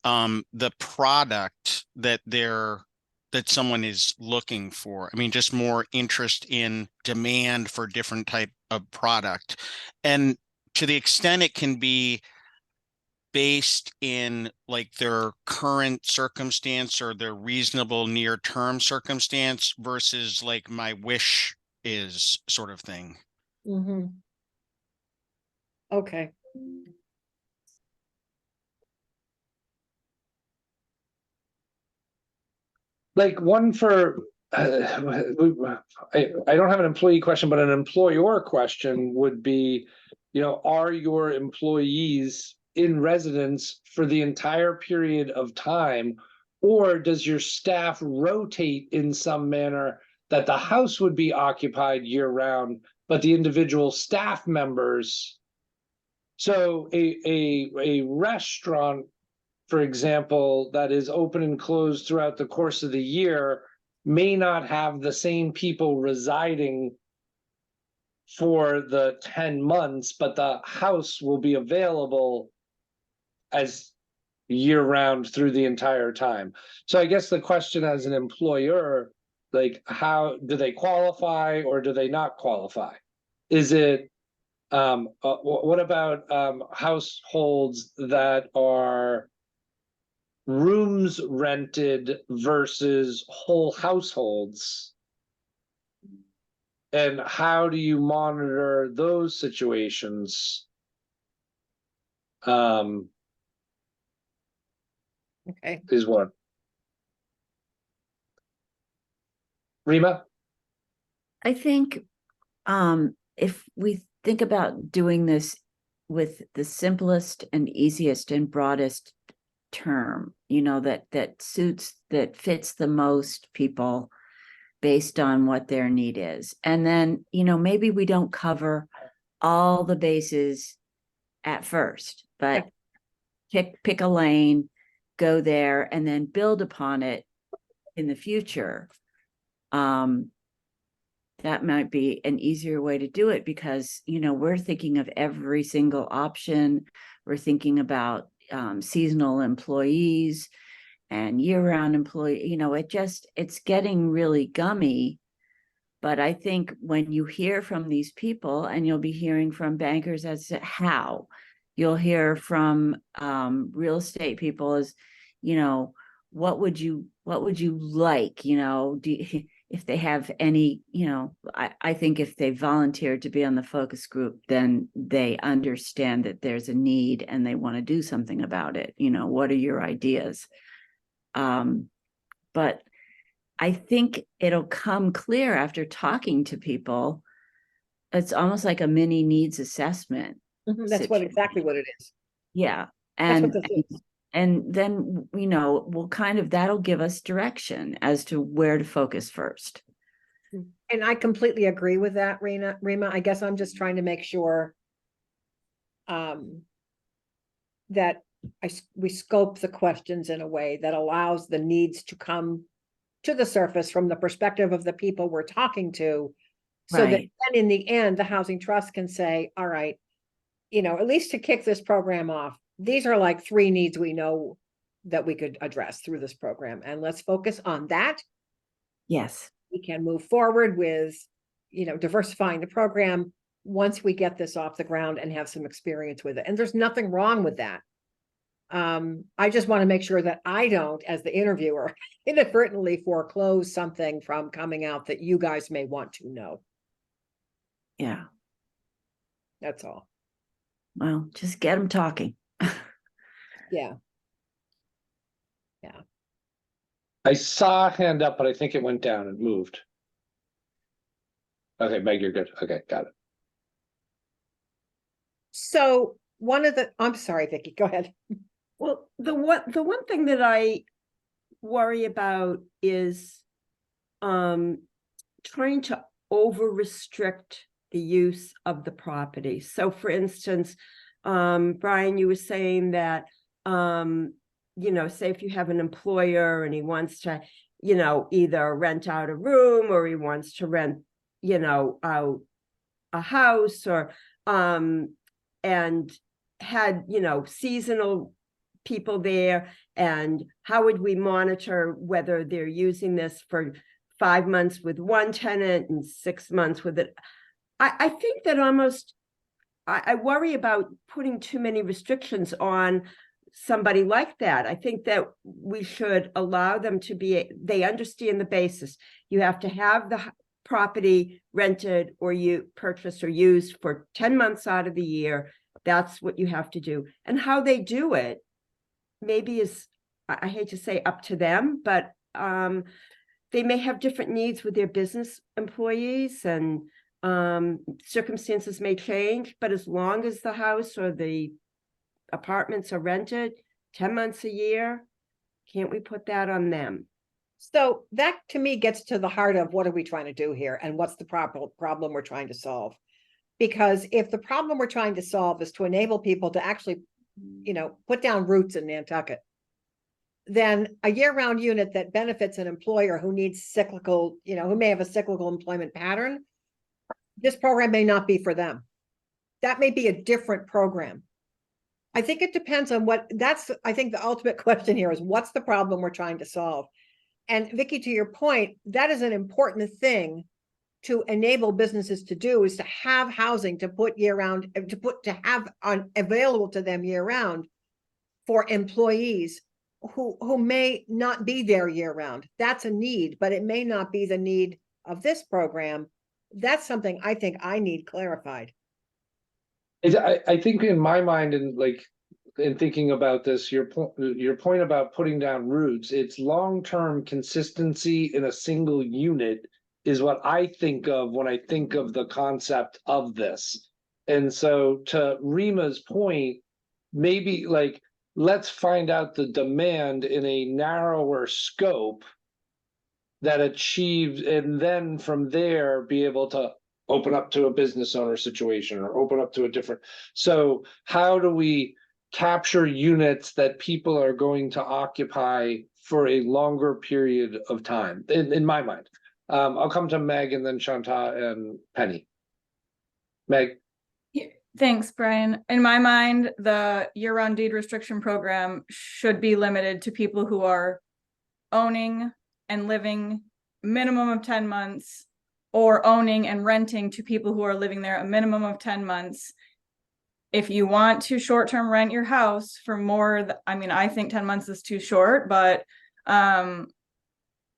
the product that someone is looking for. I mean, just more interest in demand for different type of product. And to the extent it can be based in like their current circumstance or their reasonable near-term circumstance versus like my wish is sort of thing. Mm-hmm. Okay. Like one for, I don't have an employee question, but an employer question would be, are your employees in residence for the entire period of time? Or does your staff rotate in some manner that the house would be occupied year round, but the individual staff members? So a restaurant, for example, that is open and closed throughout the course of the year may not have the same people residing for the 10 months, but the house will be available as year round through the entire time. So I guess the question as an employer, like, how do they qualify or do they not qualify? Is it what about households that are rooms rented versus whole households? And how do you monitor those situations? Okay. Is one. Rima? I think if we think about doing this with the simplest and easiest and broadest term, that fits the most people based on what their need is. And then, maybe we don't cover all the bases at first, but pick a lane, go there, and then build upon it in the future. That might be an easier way to do it because, we're thinking of every single option. We're thinking about seasonal employees and year-round employee, it's getting really gummy. But I think when you hear from these people, and you'll be hearing from bankers as to how, you'll hear from real estate people as, what would you like, if they have any, I think if they volunteered to be on the focus group, then they understand that there's a need and they want to do something about it. What are your ideas? But I think it'll come clear after talking to people. It's almost like a mini needs assessment. That's exactly what it is. Yeah. That's And what this is. and then, we'll that'll give us direction as to where to focus first. And I completely agree with that, Rima. I guess I'm just trying to make sure that we scope the questions in a way that allows the needs to come to the surface from the perspective of the people we're talking to. So that Right. then in the end, the Housing Trust can say, all right, at least to kick this program off, these are like 3 needs we know that we could address through this program. And let's focus on that. Yes. We can move forward with, diversifying the program once we get this off the ground and have some experience with it. And there's nothing wrong with that. I just want to make sure that I don't, as the interviewer, inadvertently foreclose something from coming out that you guys may want to know. Yeah. That's all. Well, just get them talking. Yeah. I saw a hand up, but I think it went down and moved. Okay, Meg, you're good. Okay, got it. So I'm sorry, Vicky, go ahead. Well, the one thing that I worry about is trying to over restrict the use of the property. So for instance, Brian, you were saying that say if you have an employer and he wants to, either rent out a room or he wants to rent, out a house or and had, seasonal people there, and how would we monitor whether they're using this for 5 months with one tenant and 6 months with it? I think that almost I worry about putting too many restrictions on somebody like that. I think that we should allow them to they understand the basis. You have to have the property rented or you purchased or used for 10 months out of the year, that's what you have to do. And how they do it maybe is, I hate to say up to them, but they may have different needs with their business employees, and circumstances may change, but as long as the house or the apartments are rented 10 months a year, can't we put that on them? So that to me gets to the heart of what are we trying to do here and what's the problem we're trying to solve? Because if the problem we're trying to solve is to enable people to actually, put down roots in Nantucket, then a year-round unit that benefits an employer who needs cyclical, who may have a cyclical employment pattern, this program may not be for them. That may be a different program. I think it depends on I think the ultimate question here is what's the problem we're trying to solve? And Vicky, to your point, that is an important thing to enable businesses to do, is to have housing to put year-round, to have available to them year-round for employees who may not be there year-round. That's a need, but it may not be the need of this program. That's something I think I need clarified. I think in my mind, and like in thinking about this, your point about putting down roots, it's long-term consistency in a single unit is what I think of when I think of the concept of this. And so to Rima's point, maybe like, let's find out the demand in a narrower scope that achieves, and then from there be able to open up to a business owner situation or open up to a different. So how do we capture units that people are going to occupy for a longer period of time, in my mind? I'll come to Meg and then Shanta and Penny. Meg. Thanks, Brian. In my mind, the year-round deed restriction program should be limited to people who are owning and living minimum of 10 months, or owning and renting to people who are living there a minimum of 10 months. If you want to short-term rent your house for more, I think 10 months is too short, but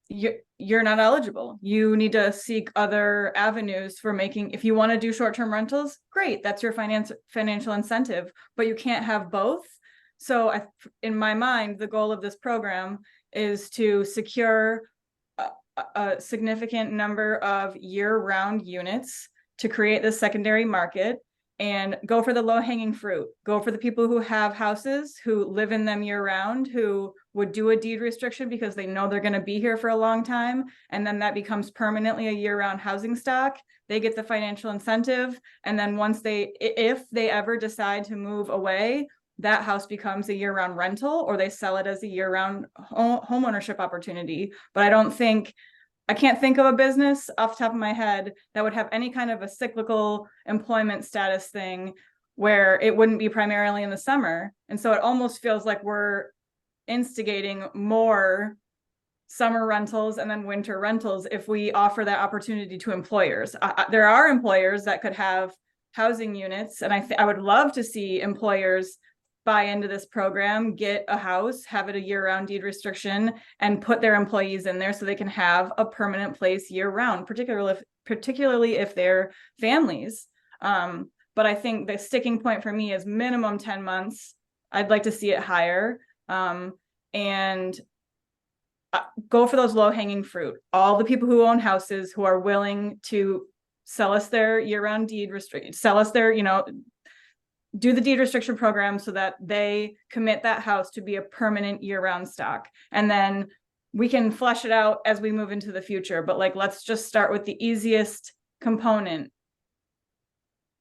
you're not eligible. You need to seek other avenues for making, if you want to do short-term rentals, great, that's your financial incentive, but you can't have both. So in my mind, the goal of this program is to secure a significant number of year-round units to create this secondary market and go for the low-hanging fruit. Go for the people who have houses, who live in them year-round, who would do a deed restriction because they know they're going to be here for a long time, and then that becomes permanently a year-round housing stock. They get the financial incentive, and then if they ever decide to move away, that house becomes a year-round rental, or they sell it as a year-round home ownership opportunity. But I can't think of a business off the top of my head that would have any kind of a cyclical employment status thing where it wouldn't be primarily in the summer. And so it almost feels like we're instigating more summer rentals and then winter rentals if we offer that opportunity to employers. There are employers that could have housing units, and I would love to see employers buy into this program, get a house, have it a year-round deed restriction, and put their employees in there so they can have a permanent place year-round, particularly if they're families. But I think the sticking point for me is minimum 10 months. I'd like to see it higher. And go for those low-hanging fruit. All the people who own houses who are willing to sell us their year-round deed restriction, sell us their, do the deed restriction program so that they commit that house to be a permanent year-round stock. And then we can flesh it out as we move into the future. But let's just start with the easiest component,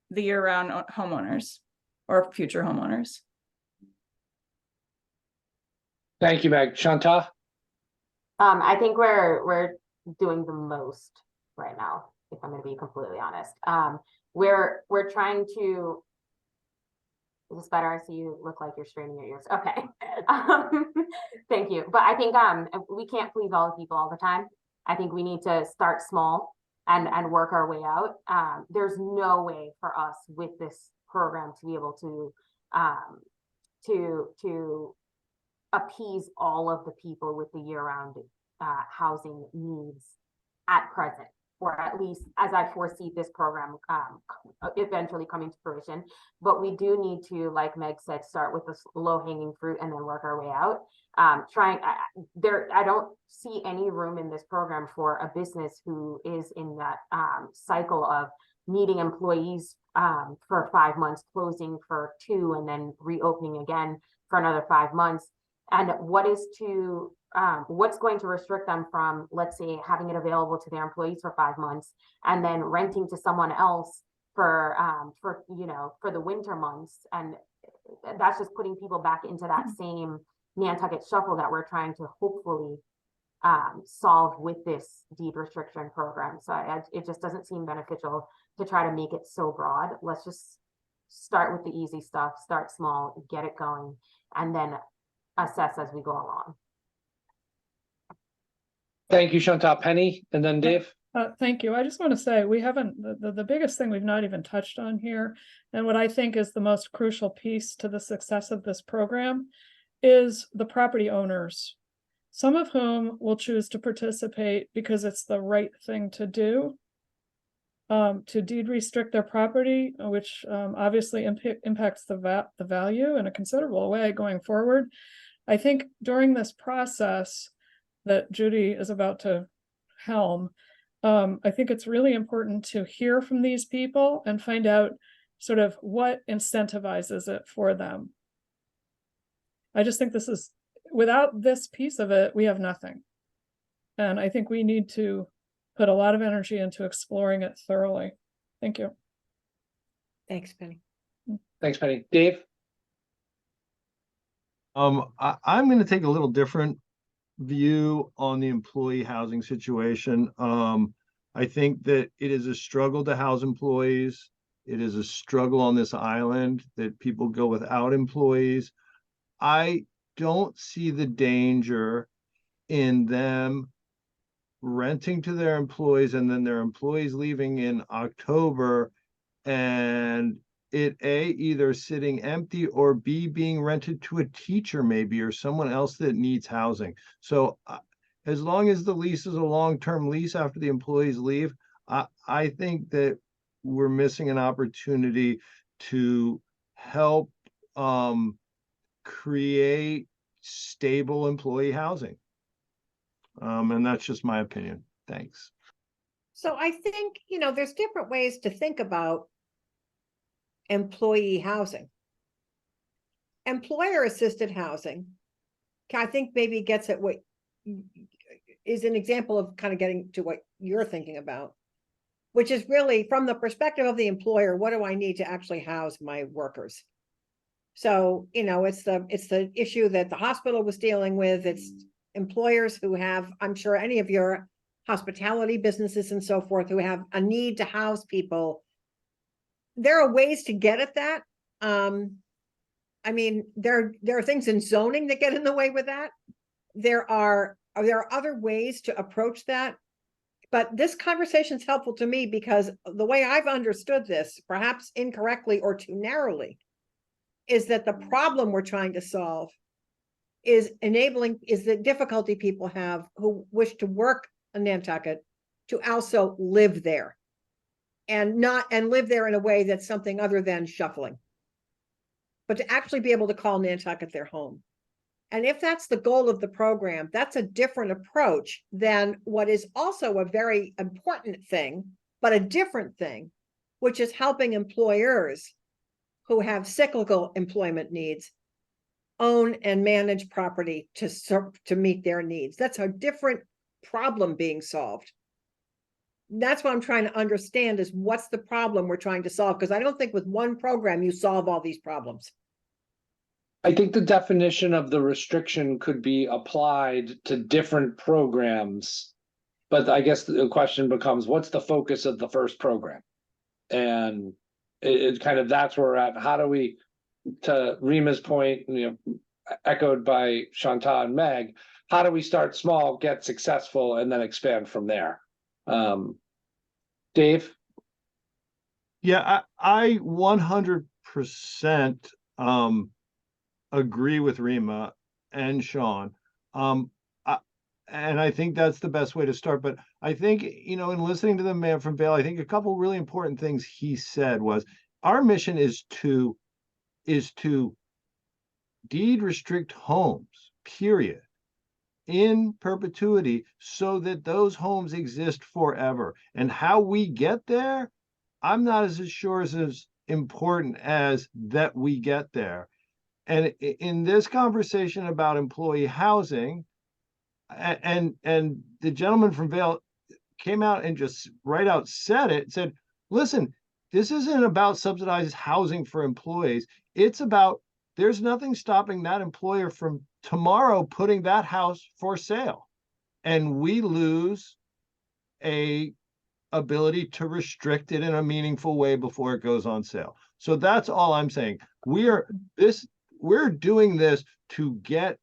the year-round homeowners or future homeowners. Thank you, Meg. Shanta? I think we're doing the most right now, if I'm going to be completely honest. We're trying to. Is this better? I see you look like you're straining your ears. Okay. Thank you. But I think we can't please all the people all the time. I think we need to start small and work our way out. There's no way for us with this program to be able to appease all of the people with the year-round housing needs at present. or at least as I foresee this program eventually coming to fruition. But we do need to, like Meg said, start with the low hanging fruit and then work our way out. I don't see any room in this program for a business who is in that cycle of needing employees for 5 months, closing for 2, and then reopening again for another 5 months. And what's going to restrict them from, let's say, having it available to their employees for 5 months and then renting to someone else for the winter months? And that's just putting people back into that same Nantucket shuffle that we're trying to hopefully solve with this deed restriction program. So it just doesn't seem beneficial to try to make it so broad. Let's just start with the easy stuff, start small, get it going, and then assess as we go along. Thank you, Chantal. Penny, and then Dave. Thank you. I just want to say, we haven't, the biggest thing we've not even touched on here, and what I think is the most crucial piece to the success of this program, is the property owners, some of whom will choose to participate because it's the right thing to do, to deed restrict their property, which obviously impacts the value in a considerable way going forward. I think during this process that Judy is about to helm, I think it's really important to hear from these people and find out sort of what incentivizes it for them. I just think without this piece of it, we have nothing. And I think we need to put a lot of energy into exploring it thoroughly. Thank you. Thanks, Penny. Thanks, Penny. Dave? I'm going to take a little different view on the employee housing situation. I think that it is a struggle to house employees. It is a struggle on this island that people go without employees. I don't see the danger in them renting to their employees and then their employees leaving in October and it either sitting empty or B, being rented to a teacher maybe or someone else that needs housing. So as long as the lease is a long-term lease after the employees leave, I think that we're missing an opportunity to help create stable employee housing. And that's just my opinion. Thanks. So I think, there's different ways to think about employee housing. Employer assisted housing, I think maybe gets at what is an example of kind of getting to what you're thinking about, which is really from the perspective of the employer, what do I need to actually house my workers? So, it's the issue that the hospital was dealing with. It's employers who have, I'm sure any of your hospitality businesses and so forth, who have a need to house people. There are ways to get at that. I mean, there are things in zoning that get in the way with that. There are other ways to approach that. But this conversation is helpful to me because the way I've understood this, perhaps incorrectly or too narrowly, is that the problem we're trying to solve is the difficulty people have who wish to work in Nantucket to also live there and live there in a way that's something other than shuffling, but to actually be able to call Nantucket their home. And if that's the goal of the program, that's a different approach than what is also a very important thing, but a different thing, which is helping employers who have cyclical employment needs own and manage property to meet their needs. That's a different problem being solved. That's what I'm trying to understand is what's the problem we're trying to solve? Because I don't think with one program you solve all these problems. I think the definition of the restriction could be applied to different programs. But I guess the question becomes, what's the focus of the first program? And it kind of, that's where we're at. How do we, to Rima's point, echoed by Chantal and Meg, how do we start small, get successful, and then expand from there? Dave? Yeah, I 100% agree with Rima and Sean. And I think that's the best way to start. But I think, you know, in listening to the man from Vail, I think a couple really important things he said was our mission is to deed restrict homes, period, in perpetuity, so that those homes exist forever. And how we get there, I'm not as sure as important as that we get there. And in this conversation about employee housing, and the gentleman from Vail came out and just right out said, listen, this isn't about subsidized housing for employees. It's about, there's nothing stopping that employer from tomorrow putting that house for sale. And we lose a ability to restrict it in a meaningful way before it goes on sale. So that's all I'm saying. We're doing this to get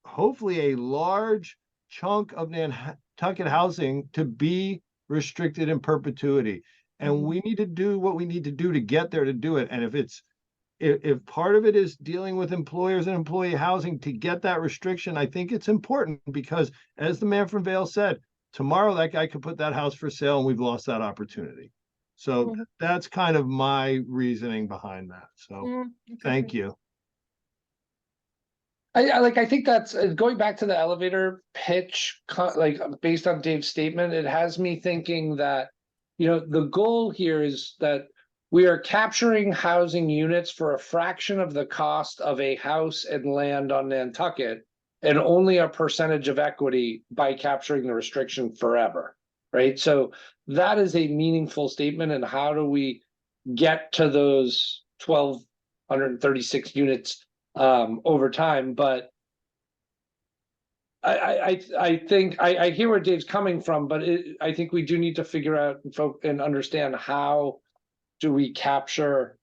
hopefully a large chunk of Nantucket housing to be restricted in perpetuity. And we need to do what we need to do to get there to do it. And if part of it is dealing with employers and employee housing to get that restriction, I think it's important because, as the man from Vail said, tomorrow that guy could put that house for sale and we've lost that opportunity. So that's kind of my reasoning behind that. So thank you. I think that's going back to the elevator pitch, like based on Dave's statement, it has me thinking that, you know, the goal here is that we are capturing housing units for a fraction of the cost of a house and land on Nantucket, and only a percentage of equity by capturing the restriction forever, right? So that is a meaningful statement. And how do we get to those 1,236 units over time? But I think I hear where Dave's coming from, but I think we do need to figure out and understand how do we capture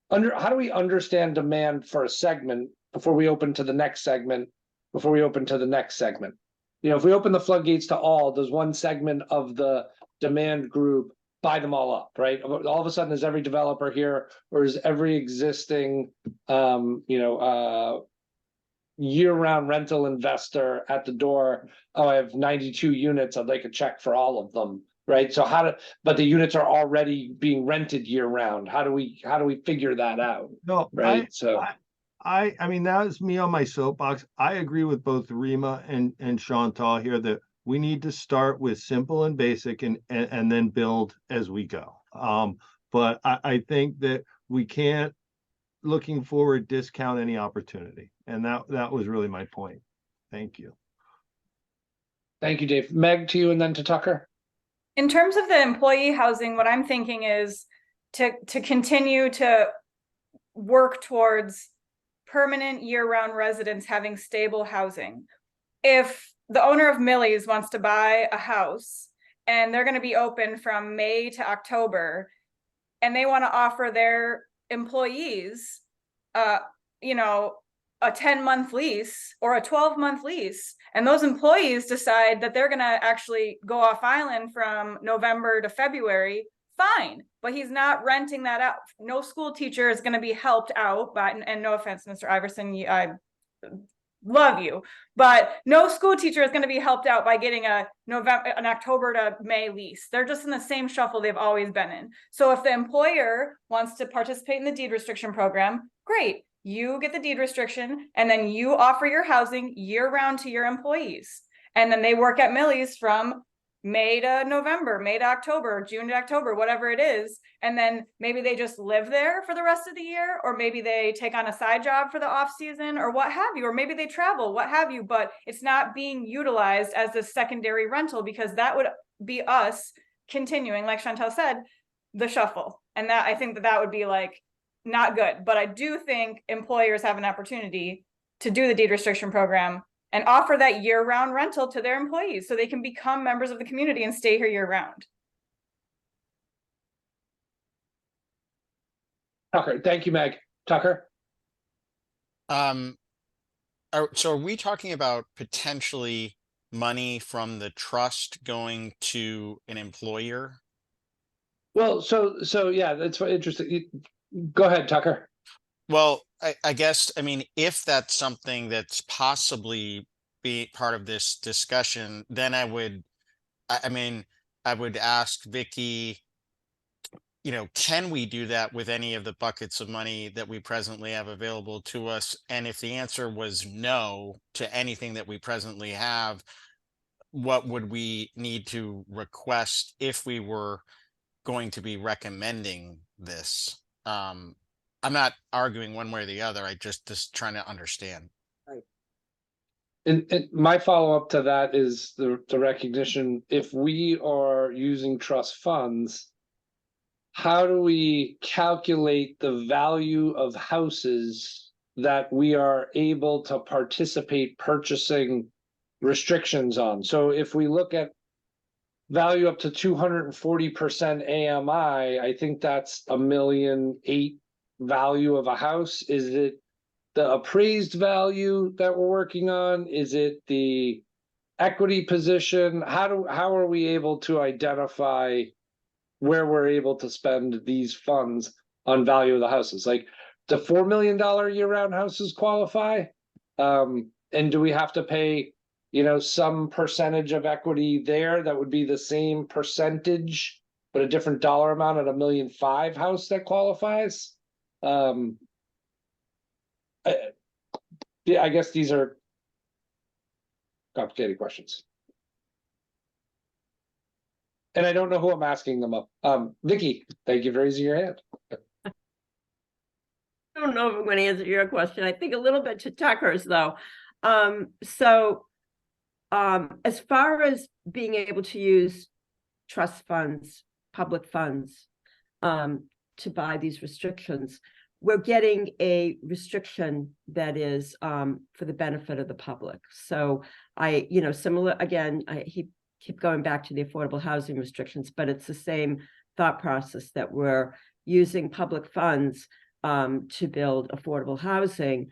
how do we understand demand for a segment before we open to the next segment, before we open to the next segment. You know, if we open the floodgates to all, does one segment of the demand group buy them all up, right? All of a sudden, is every developer here, or is every existing year-round rental investor at the door? Oh, I have 92 units, I'd like a check for all of them, right? So but the units are already being rented year-round. How do we figure that out? No, right. I mean, that is me on my soapbox. I agree with both Rima and Chantal here that we need to start with simple and basic and then build as we go. But I think that we can't, looking forward, discount any opportunity. And that was really my point. Thank you. Thank you, Dave. Meg, to you and then to Tucker. In terms of the employee housing, what I'm thinking is to continue to work towards permanent year-round residents having stable housing. If the owner of Millie's wants to buy a house and they're going to be open from May to October, and they want to offer their employees, a 10-month lease or a 12-month lease, and those employees decide that they're going to actually go off island from November to February, fine, but he's not renting that out. No school teacher is going to be helped out by, and no offense, Mr. Iverson, I love you, but no school teacher is going to be helped out by getting an October to May lease. They're just in the same shuffle they've always been in. So if the employer wants to participate in the deed restriction program, great. You get the deed restriction, and then you offer your housing year-round to your employees. And then they work at Millie's from May to November, May to October, June to October, whatever it is. And then maybe they just live there for the rest of the year, or maybe they take on a side job for the off season or what have you, or maybe they travel, what have you, but it's not being utilized as a secondary rental, because that would be us continuing, like Chantal said, the shuffle. And that, I think that would be like not good. But I do think employers have an opportunity to do the deed restriction program and offer that year-round rental to their employees so they can become members of the community and stay here year-round. Tucker, thank you, Meg. Tucker? So are we talking about potentially money from the trust going to an employer? Well, so yeah, that's interesting. Go ahead, Tucker. Well, I guess, I mean, if that's something that's possibly be part of this discussion, then I would, I mean, I would ask Vicky, you know, can we do that with any of the buckets of money that we presently have available to us? And if the answer was no to anything that we presently have, what would we need to request if we were going to be recommending this? I'm not arguing one way or the other. I just trying to understand. And my follow-up to that is the recognition, if we are using trust funds, how do we calculate the value of houses that we are able to participate purchasing restrictions on? So if we look at value up to 240% AMI, I think that's $1.8 million value of a house. Is it the appraised value that we're working on? Is it the equity position? How are we able to identify where we're able to spend these funds on value of the houses? Like, the $4 million year-round houses qualify? And do we have to pay, you know, some percentage of equity there that would be the same percentage, but a different dollar amount at $1.5 million house that qualifies? Yeah, I guess these are complicated questions. And I don't know who I'm asking them of. Vicky, thank you for raising your hand. I don't know if I'm going to answer your question. I think a little bit to Tucker's though. As far as being able to use trust funds, public funds, to buy these restrictions, we're getting a restriction that is for the benefit of the public. So similar, again, keep going back to the affordable housing restrictions, but it's the same thought process that we're using public funds to build affordable housing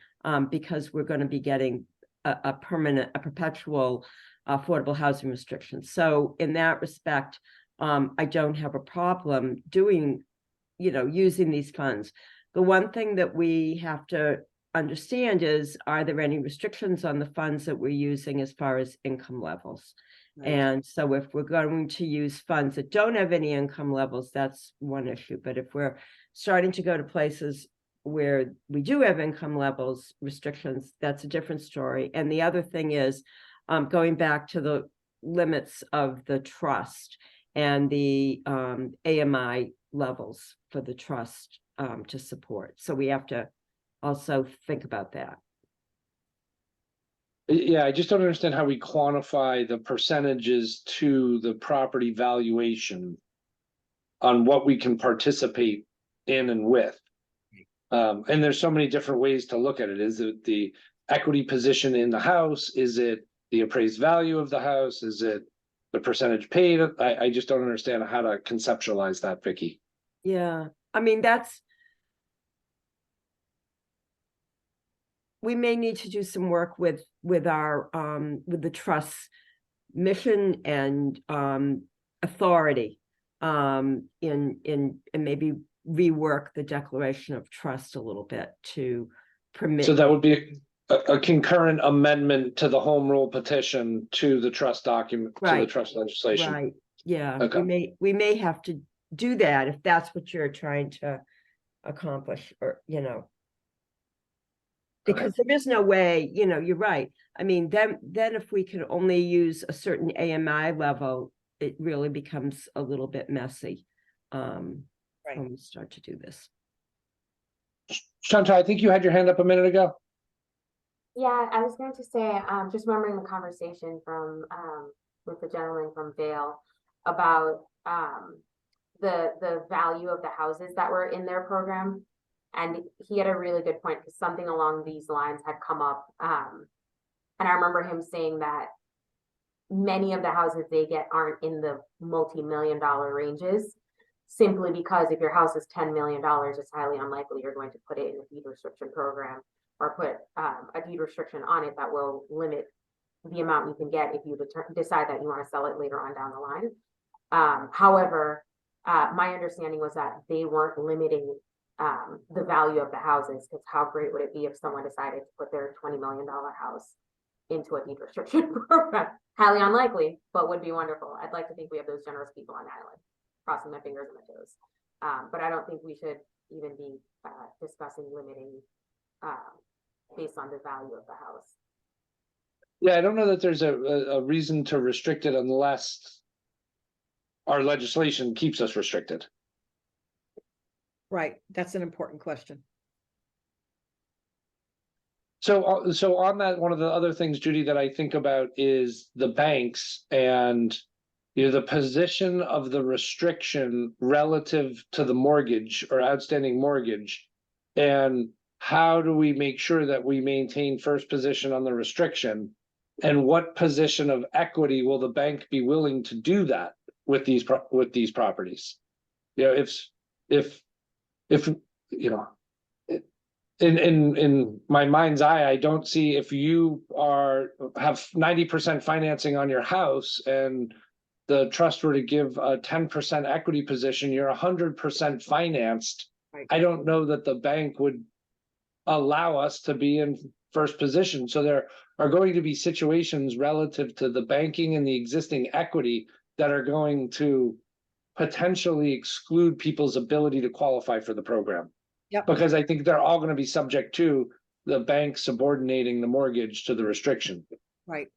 because we're going to be getting a perpetual affordable housing restriction. So in that respect, I don't have a problem using these funds. The one thing that we have to understand is, are there any restrictions on the funds that we're using as far as income levels? Right. And so if we're going to use funds that don't have any income levels, that's one issue. But if we're starting to go to places where we do have income levels restrictions, that's a different story. And the other thing is going back to the limits of the trust and the AMI levels for the trust to support. So we have to also think about that. Yeah, I just don't understand how we quantify the percentages to the property valuation on what we can participate in and with. And there's so many different ways to look at it. Is it the equity position in the house? Is it the appraised value of the house? Is it the percentage paid? I just don't understand how to conceptualize that, Vicky. Yeah, I mean, we may need to do some work with our with the trust's mission and authority and maybe rework the declaration of trust a little bit to permit. So that would be a concurrent amendment to the home rule petition to the trust document, right, to the trust legislation. Right. Yeah. Okay. We may have to do that if that's what you're trying to accomplish, or because there is no way, you're right. I mean, then if we can only use a certain AMI level, it really becomes a little bit messy when we start to do this. Chantal, I think you had your hand up a minute ago. Yeah, I was going to say, just remembering the conversation from with the gentleman from Vail about the value of the houses that were in their program. And he had a really good point, because something along these lines had come up. And I remember him saying that many of the houses they get aren't in the multi-million-dollar ranges, simply because if your house is $10 million, it's highly unlikely you're going to put it in a deed restriction program or put a deed restriction on it that will limit the amount you can get if you decide that you want to sell it later on down the line. However, my understanding was that they weren't limiting the value of the houses, because how great would it be if someone decided to put their $20 million house into a deed restriction program. Highly unlikely, but would be wonderful. I'd like to think we have those generous people on the island, crossing my fingers and my toes. But I don't think we should even be discussing limiting based on the value of the house. Yeah, I don't know that there's a reason to restrict it unless our legislation keeps us restricted. Right, that's an important question. So on that, one of the other things, Judy, that I think about is the banks and, you know, the position of the restriction relative to the mortgage or outstanding mortgage. And how do we make sure that we maintain first position on the restriction? And what position of equity will the bank be willing to do that with these properties? You know, if you know, in my mind's eye, I don't see, if you have 90% financing on your house and the trust were to give a 10% equity position, you're 100% financed. Right. I don't know that the bank would allow us to be in first position. So there are going to be situations relative to the banking and the existing equity that are going to potentially exclude people's ability to qualify for the program. Yep. Because I think they're all going to be subject to the bank subordinating the mortgage to the restriction. Right.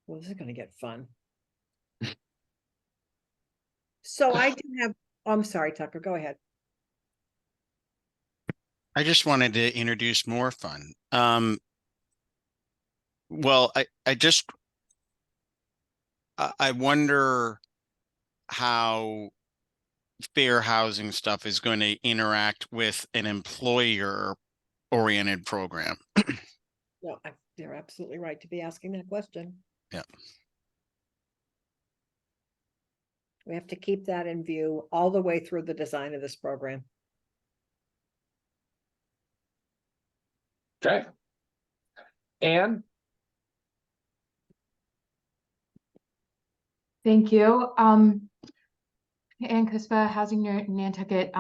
Well, this is gonna get fun. So I do have, I'm sorry, Tucker, go ahead. I just wanted to introduce more fun. Well, I wonder how fair housing stuff is going to interact with an employer-oriented program. No, they're absolutely right to be asking that question. Yeah. We have to keep that in view all the way through the design of this program. Okay. Anne? Thank you. Ann Cuspa, Housing Nantucket.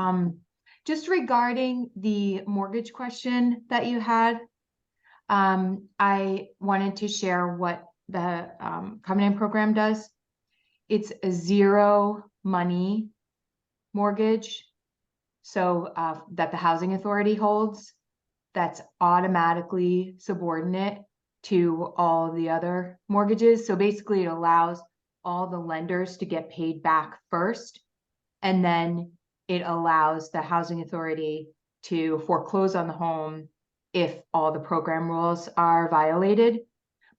Just regarding the mortgage question that you had, I wanted to share what the Covenant program does. It's a zero money mortgage, so that the housing authority holds, that's automatically subordinate to all the other mortgages. So basically it allows all the lenders to get paid back first, and then it allows the housing authority to foreclose on the home if all the program rules are violated.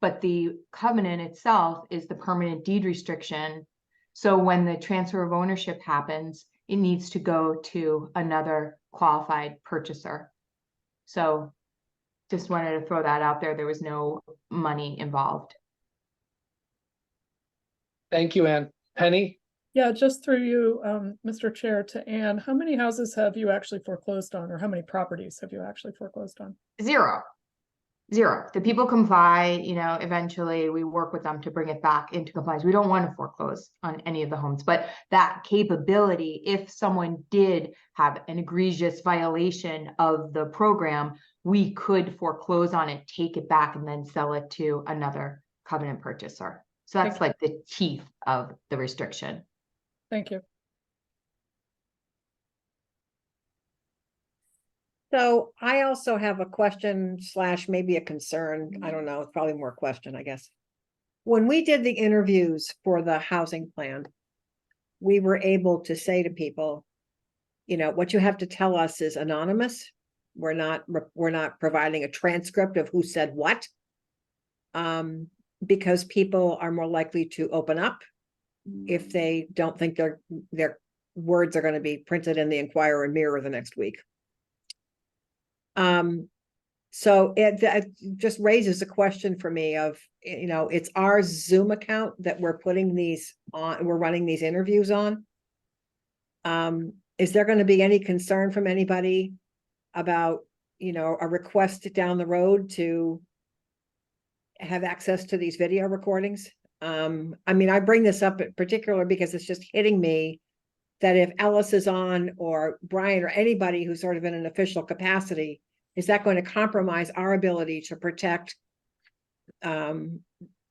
But the covenant itself is the permanent deed restriction. So when the transfer of ownership happens, it needs to go to another qualified purchaser. So just wanted to throw that out there. There was no money involved. Thank you, Anne. Penny? Yeah, just through you, Mr. Chair, to Anne, how many houses have you actually foreclosed on, or how many properties have you actually foreclosed on? Zero. The people comply, you know, eventually we work with them to bring it back into compliance. We don't want to foreclose on any of the homes, but that capability, if someone did have an egregious violation of the program, we could foreclose on it, take it back, and then sell it to another covenant purchaser. So that's like the teeth of the restriction. Thank you. So I also have a question / maybe a concern. I don't know, it's probably more question, I guess. When we did the interviews for the housing plan, we were able to say to people, you know, what you have to tell us is anonymous. We're not providing a transcript of who said what. Because people are more likely to open up if they don't think their words are going to be printed in the Enquirer and Mirror the next week. So it just raises a question for me of, you know, it's our Zoom account that we're putting these on, we're running these interviews on. Is there going to be any concern from anybody about, you know, a request down the road to have access to these video recordings? I mean, I bring this up in particular because it's just hitting me that if Ellis is on or Brian or anybody who's sort of in an official capacity, is that going to compromise our ability to protect the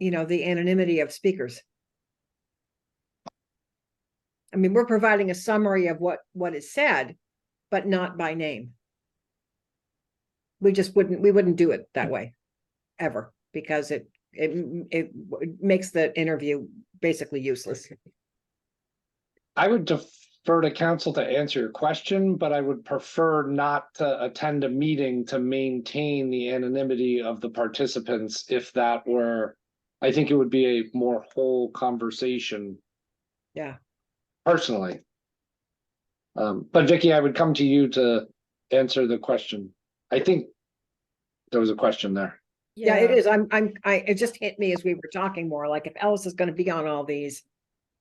anonymity of speakers? I mean, we're providing a summary of what is said, but not by name. We wouldn't do it that way ever, because it makes the interview basically useless. I would defer to council to answer your question, but I would prefer not to attend a meeting to maintain the anonymity of the participants if that were, I think it would be a more whole conversation. Yeah. Personally. But Vicky, I would come to you to answer the question. I think there was a question there. Yeah, it is. It just hit me as we were talking more, like if Ellis is going to be on all these,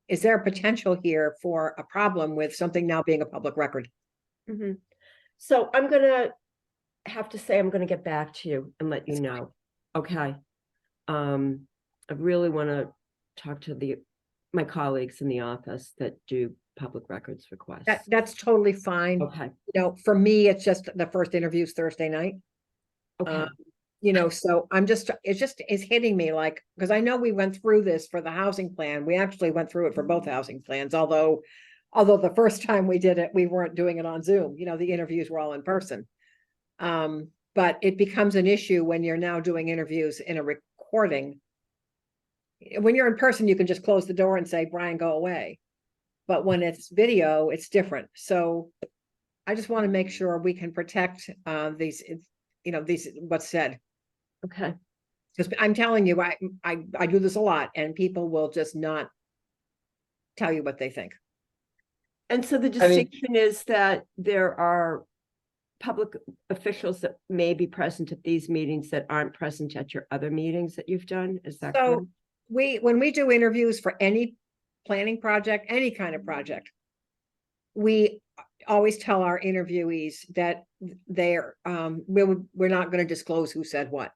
is there a potential here for a problem with something now being a public record? Mhm. So I'm gonna have to say, I'm gonna get back to you and let you know. Okay. I really want to talk to my colleagues in the office that do public records requests. That's totally fine. Okay. For me, it's just the first interview is Thursday night. Okay. So it's hitting me like, because I know we went through this for the housing plan. We actually went through it for both housing plans, although the first time we did it, we weren't doing it on Zoom. The interviews were all in person. But it becomes an issue when you're now doing interviews in a recording. When you're in person, you can just close the door and say, Brian, go away. But when it's video, it's different. So I just want to make sure we can protect these what's said. Okay. Because I'm telling you, I do this a lot, and people will just not tell you what they think. And so the distinction is that there are public officials that may be present at these meetings that aren't present at your other meetings that you've done. Is that correct? So when we do interviews for any planning project, any kind of project, we always tell our interviewees that we're not going to disclose who said what,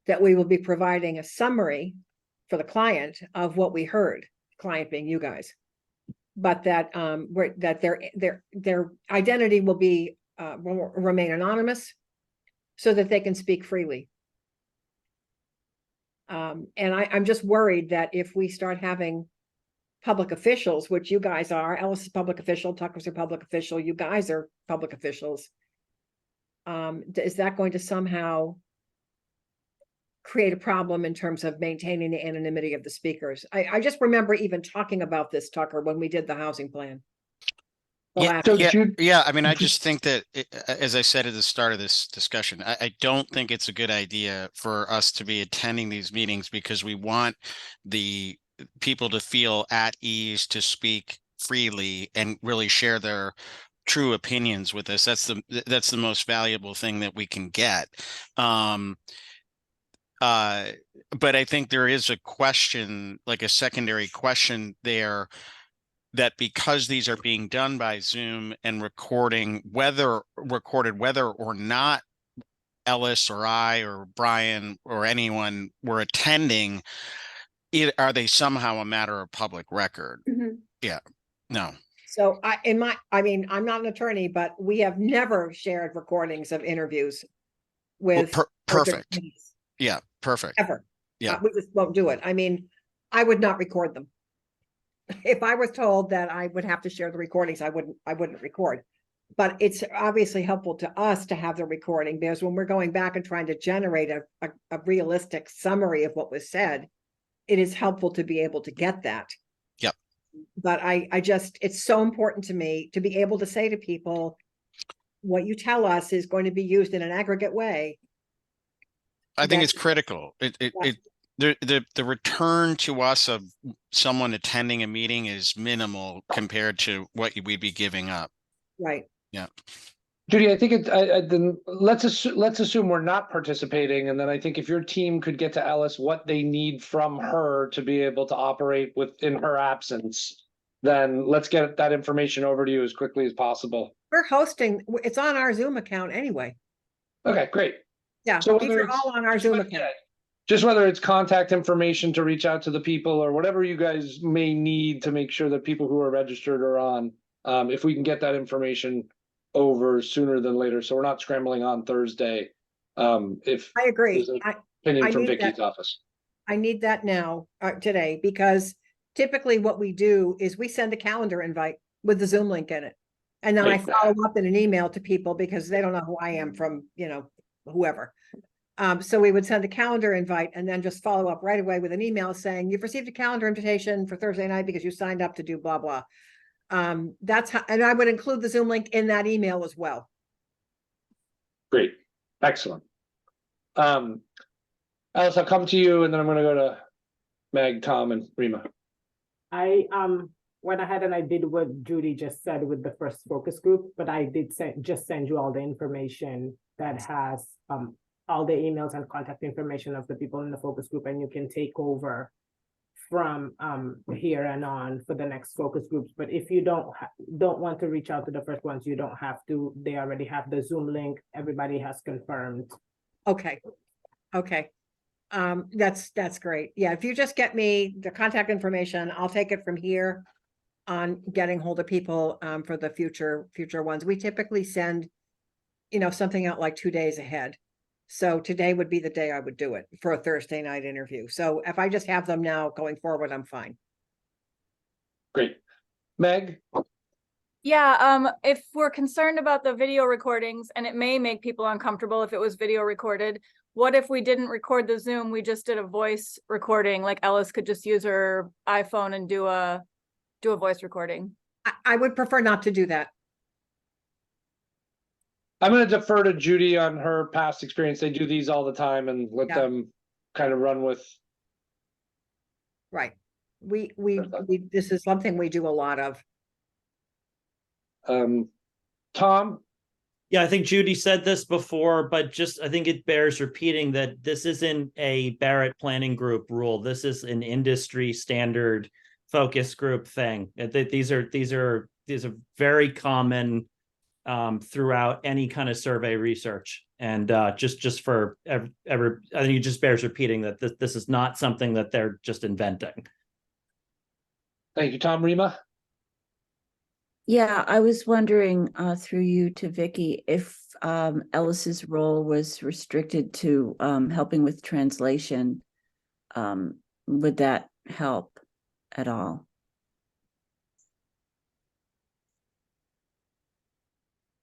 that we will be providing a summary for the client of what we heard, client being you guys, but that their identity will remain anonymous so that they can speak freely. And I'm just worried that if we start having public officials, which you guys are, Ellis is a public official, Tucker's a public official, you guys are public officials, is that going to somehow create a problem in terms of maintaining the anonymity of the speakers? I just remember even talking about this, Tucker, when we did the housing plan. Yeah. I mean, I just think that, as I said at the start of this discussion, I don't think it's a good idea for us to be attending these meetings because we want the people to feel at ease to speak freely and really share their true opinions with us. That's the most valuable thing that we can get. But I think there is a question, like a secondary question there, that because these are being done by Zoom and recorded, whether or not Ellis or I or Brian or anyone were attending, are they somehow a matter of public record? Mhm. Yeah, no. So I'm not an attorney, but we have never shared recordings of interviews with. Perfect. Yeah, perfect. Ever. Yeah. We just won't do it. I mean, I would not record them. If I was told that I would have to share the recordings, I wouldn't record. But it's obviously helpful to us to have the recording, because when we're going back and trying to generate a realistic summary of what was said, it is helpful to be able to get that. Yep. But it's so important to me to be able to say to people, what you tell us is going to be used in an aggregate way. I think it's critical. The return to us of someone attending a meeting is minimal compared to what we'd be giving up. Right. Yeah. Judy, I think then let's assume we're not participating, and then I think if your team could get to Ellis what they need from her to be able to operate within her absence, then let's get that information over to you as quickly as possible. We're hosting, it's on our Zoom account anyway. Okay, great. Yeah, So these are all on our Zoom account. Just whether it's contact information to reach out to the people or whatever you guys may need to make sure that people who are registered are on. If we can get that information over sooner than later, so we're not scrambling on Thursday. If I agree. there's an I opinion from need that. Vicky's office. I need that now, today, because typically what we do is we send a calendar invite with the Zoom link in it. And then I Right. follow up in an email to people because they don't know who I am from, whoever. So we would send a calendar invite and then just follow up right away with an email saying, you've received a calendar invitation for Thursday night because you signed up to do blah, blah. That's how, and I would include the Zoom link in that email as well. Great, excellent. Alice, I'll come to you and then I'm gonna go to Meg, Tom, and Rima. I went ahead and I did what Judy just said with the first focus group, but I did send you all the information that has all the emails and contact information of the people in the focus group, and you can take over from here and on for the next focus groups. But if you don't want to reach out to the first ones, you don't have to. They already have the Zoom link. Everybody has confirmed. Okay. That's great. Yeah, if you just get me the contact information, I'll take it from here on getting hold of people for the future ones. We typically send, something out like 2 days ahead. So today would be the day I would do it for a Thursday night interview. So if I just have them now going forward, I'm fine. Great. Meg? Yeah, if we're concerned about the video recordings, and it may make people uncomfortable if it was video recorded, what if we didn't record the Zoom, we just did a voice recording, like Ellis could just use her iPhone and do a voice recording? I would prefer not to do that. I'm gonna defer to Judy on her past experience. They do these all the time and let Yeah. them kind of run with. Right. We this is something we do a lot of. Tom? Yeah, I think Judy said this before, but I think it bears repeating that this isn't a Barrett Planning Group rule. This is an industry standard focus group thing. These are very common throughout any kind of survey research. And just for I think it just bears repeating that this is not something that they're just inventing. Thank you, Tom. Rima? Yeah, I was wondering through you to Vicky if Ellis's role was restricted to helping with translation. Would that help at all?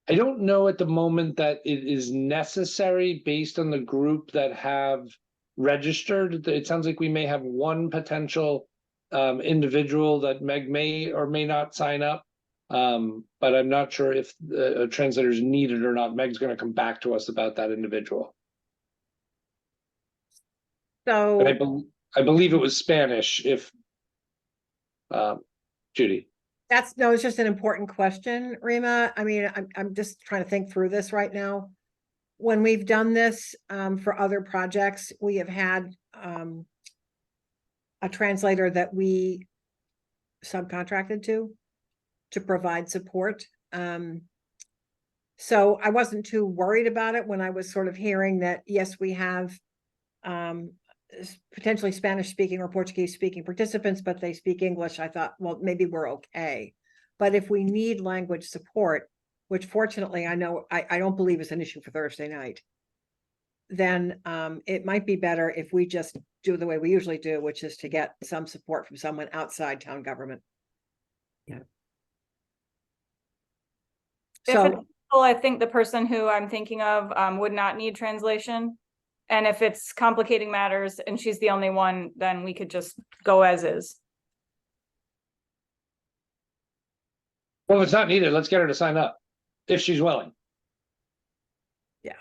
I don't know at the moment that it is necessary based on the group that have registered. It sounds like we may have one potential individual that Meg may or may not sign up. But I'm not sure if a translator is needed or not. Meg's going to come back to us about that individual. So But I believe it was Spanish. If Judy. it's just an important question, Rima. I mean, I'm just trying to think through this right now. When we've done this for other projects, we have had a translator that we subcontracted to provide support. So I wasn't too worried about it when I was sort of hearing that, yes, we have potentially Spanish speaking or Portuguese speaking participants, but they speak English. I thought, well, maybe we're okay. But if we need language support, which fortunately I know I don't believe is an issue for Thursday night, then it might be better if we just do the way we usually do, which is to get some support from someone outside town government. Yeah. So I think the person who I'm thinking of would not need translation. And if it's complicating matters and she's the only one, then we could just go as is. Well, if it's not needed, let's get her to sign up if she's willing. Yeah.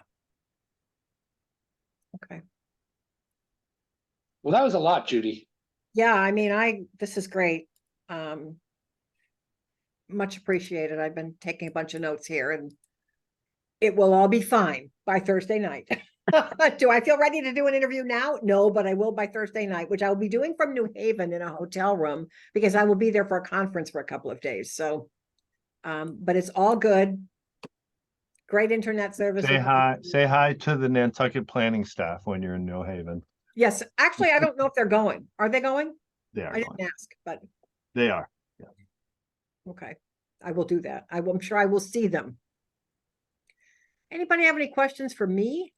Okay. Well, that was a lot, Judy. Yeah, I mean, this is great. Much appreciated. I've been taking a bunch of notes here and it will all be fine by Thursday night. Do I feel ready to do an interview now? No, but I will by Thursday night, which I will be doing from New Haven in a hotel room because I will be there for a conference for a couple of days. So, but it's all good. Great internet service. Say hi to the Nantucket planning staff when you're in New Haven. Yes, actually, I don't know if they're going. Are they going? They are I didn't going. ask, but They are. okay. I will do that. I'm sure I will see them. Anybody have any questions for me?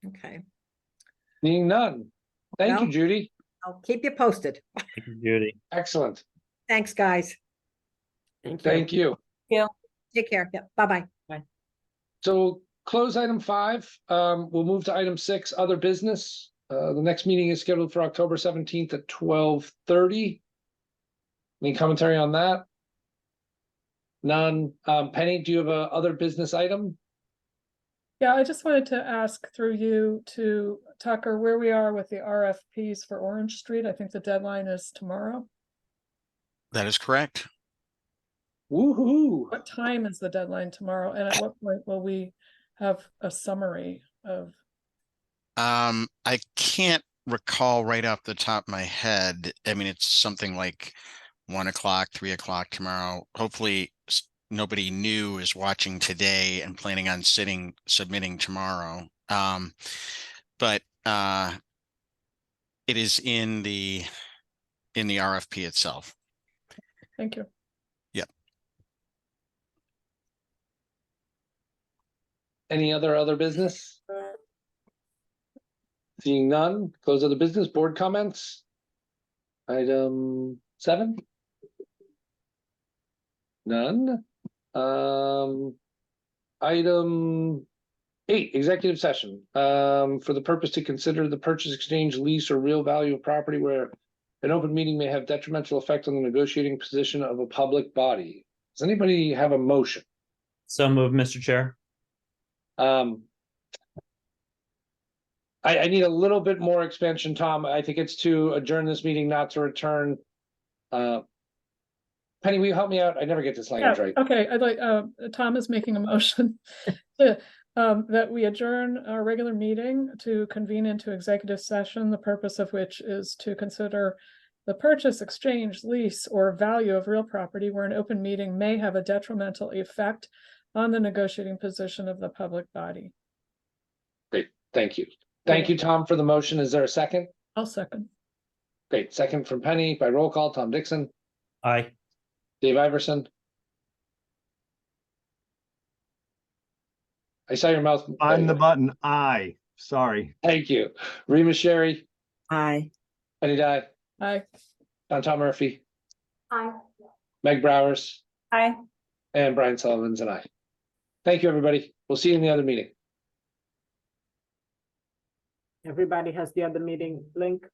Okay, Seeing none. Thank you, Well- Judy. I'll keep you posted. Thank you, Judy. Excellent. Thanks, guys. Thank you. Take care. Yeah, bye-bye. So close item 5. We'll move to item 6, other business. The next meeting is scheduled for October 17th at 12:30. Any commentary on that? None. Penny, do you have a other business item? Yeah, I just wanted to ask through you to Tucker, where we are with the RFPs for Orange Street. I think the deadline is tomorrow. That is correct. Woo-hoo. What time is the deadline tomorrow? And at what point will we have a summary of? I can't recall right off the top of my head. I mean, it's something like 1 o'clock, 3 o'clock tomorrow. Hopefully nobody new is watching today and planning on submitting tomorrow. But it is in the RFP itself. Thank you. Any other business? Seeing none, close other business, board comments. Item 7. None. Item 8, executive session, for the purpose to consider the purchase, exchange, lease, or real value of property where an open meeting may have detrimental effect on the negotiating position of a public body. Does anybody have a motion? So moved, Mr. Chair. I need a little bit more expansion, Tom. I think it's to adjourn this meeting, not to return. Penny, will you help me out? I never get this language right. Okay, I'd like, Tom is making a motion to, that we adjourn our regular meeting to convene into executive session, the purpose of which is to consider the purchase, exchange, lease, or value of real property where an open meeting may have a detrimental effect on the negotiating position of the public body. Great, thank you. Thank you, Tom, for the motion. Is there a second? I'll second. Great, second from Penny by roll call. Tom Dixon, Aye. Dave Iverson. I saw your mouth. On the button, aye, sorry. Thank you. Rima Sherry, Aye. Penny Dye, Aye. Tom Murphy, Hi. Meg Browers, Aye. and Brian Sullivan's and I. Thank you, everybody. We'll see you in the other meeting. Everybody has the other meeting link.